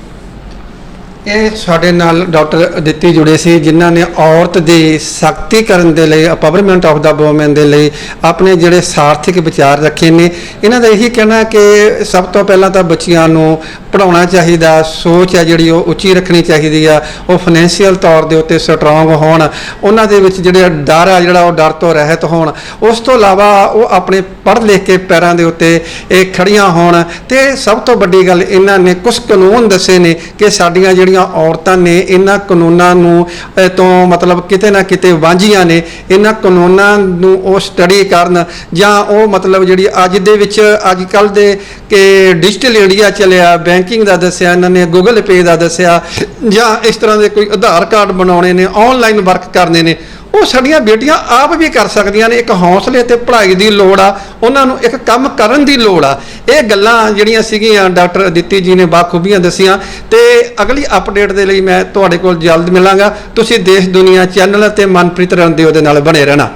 ਇਹ ਸਾਡੇ ਨਾਲ ਡਾਕਟਰ ਅਦਿੱਤੀ ਜੁੜੇ ਸੀ, ਜਿਨ੍ਹਾਂ ਨੇ ਔਰਤ ਦੀ ਸ਼ਕਤੀਕਰਨ ਦੇ ਲਈ, ਅਪਾਵਰਮੈਂਟ ਆਫ ਦਾ ਵੂਮਨ ਦੇ ਲਈ ਆਪਣੇ ਜਿਹੜੇ ਸਾਰਥਿਕ ਵਿਚਾਰ ਰੱਖੇ ਨੇ। ਇਹਨਾਂ ਦਾ ਇਹੀ ਕਹਿਣਾ ਕਿ ਸਭ ਤੋਂ ਪਹਿਲਾਂ ਤਾਂ ਬੱਚਿਆਂ ਨੂੰ ਪੜ੍ਹਾਉਣਾ ਚਾਹੀਦਾ, ਸੋਚ ਹੈ ਜਿਹੜੀ ਉਹ ਉੱਚੀ ਰੱਖਣੀ ਚਾਹੀਦੀ ਆ, ਉਹ ਫਾਈਨੈਂਸ਼ੀਅਲ ਤੌਰ ਦੇ ਉੱਤੇ ਸਟਰੋਂਗ ਹੋਣ, ਉਹਨਾਂ ਦੇ ਵਿੱਚ ਜਿਹੜੇ ਡਰ ਆ ਜਿਹੜਾ ਉਹ ਡਰ ਤੋਂ ਰਹਿਤ ਹੋਣ। ਉਸ ਤੋਂ ਇਲਾਵਾ ਉਹ ਆਪਣੇ ਪੜ੍ਹ ਲਿਖ ਕੇ ਪੈਰਾਂ ਦੇ ਉੱਤੇ ਇਹ ਖੜੀਆਂ ਹੋਣ। ਤੇ ਸਭ ਤੋਂ ਵੱਡੀ ਗੱਲ ਇਹਨਾਂ ਨੇ ਕੁਝ ਕਾਨੂੰਨ ਦੱਸੇ ਨੇ ਕਿ ਸਾਡੀਆਂ ਔਰਤਾਂ ਨੇ ਇਹਨਾਂ ਕਾਨੂੰਨਾਂ ਨੂੰ ਤੋਂ ਮਤਲਬ ਕਿਤੇ ਨਾ ਕਿਤੇ ਵਾਂਝੀਆਂ ਨੇ। ਇਹਨਾਂ ਕਾਨੂੰਨਾਂ ਨੂੰ ਉਹ ਸਟੱਡੀ ਕਰਨ, ਜਾਂ ਉਹ ਮਤਲਬ ਜਿਹੜੀ ਅੱਜ ਦੇ ਵਿੱਚ ਅੱਜ ਕੱਲ੍ਹ ਦੇ ਕਿ ਡਿਜੀਟਲ ਇੰਡੀਆ ਚੱਲਿਆ, ਬੈਂਕਿੰਗ ਦਾ ਦੱਸਿਆ ਇਹਨਾਂ ਨੇ, ਗੂਗਲ ਪੇ ਦਾ ਦੱਸਿਆ, ਜਾਂ ਇਸ ਤਰ੍ਹਾਂ ਦੇ ਕੋਈ ਆਧਾਰ ਕਾਰਡ ਬਣਾਉਣੇ ਨੇ, ਆਨਲਾਈਨ ਵਰਕ ਕਰਨੇ ਨੇ, ਉਹ ਸਾਡੀਆਂ ਬੇਟੀਆਂ ਆਪ ਵੀ ਕਰ ਸਕਦੀਆਂ ਨੇ। ਇੱਕ ਹੌਸਲੇ ਤੇ ਪੜ੍ਹਾਈ ਦੀ ਲੋੜ ਆ, ਉਹਨਾਂ ਨੂੰ ਇੱਕ ਕੰਮ ਕਰਨ ਦੀ ਲੋੜ ਆ। ਇਹ ਗੱਲਾਂ ਜਿਹੜੀਆਂ ਸੀਗੀਆਂ ਡਾਕਟਰ ਅਦਿੱਤੀ ਜੀ ਨੇ ਬਾਖੂਬੀਆਂ ਦੱਸੀਆਂ। ਤੇ ਅਗਲੀ ਅਪਡੇਟ ਦੇ ਲਈ ਮੈਂ ਤੁਹਾਡੇ ਕੋਲ ਜਲਦ ਮਿਲਾਂਗਾ। ਤੁਸੀਂ ਦੇਸ਼ ਦੁਨੀਆ ਚੈਨਲ ਅਤੇ ਮਨਪ੍ਰੀਤ ਰਣਦੇਓ ਦੇ ਨਾਲ ਬਣੇ ਰਹਿਣਾ।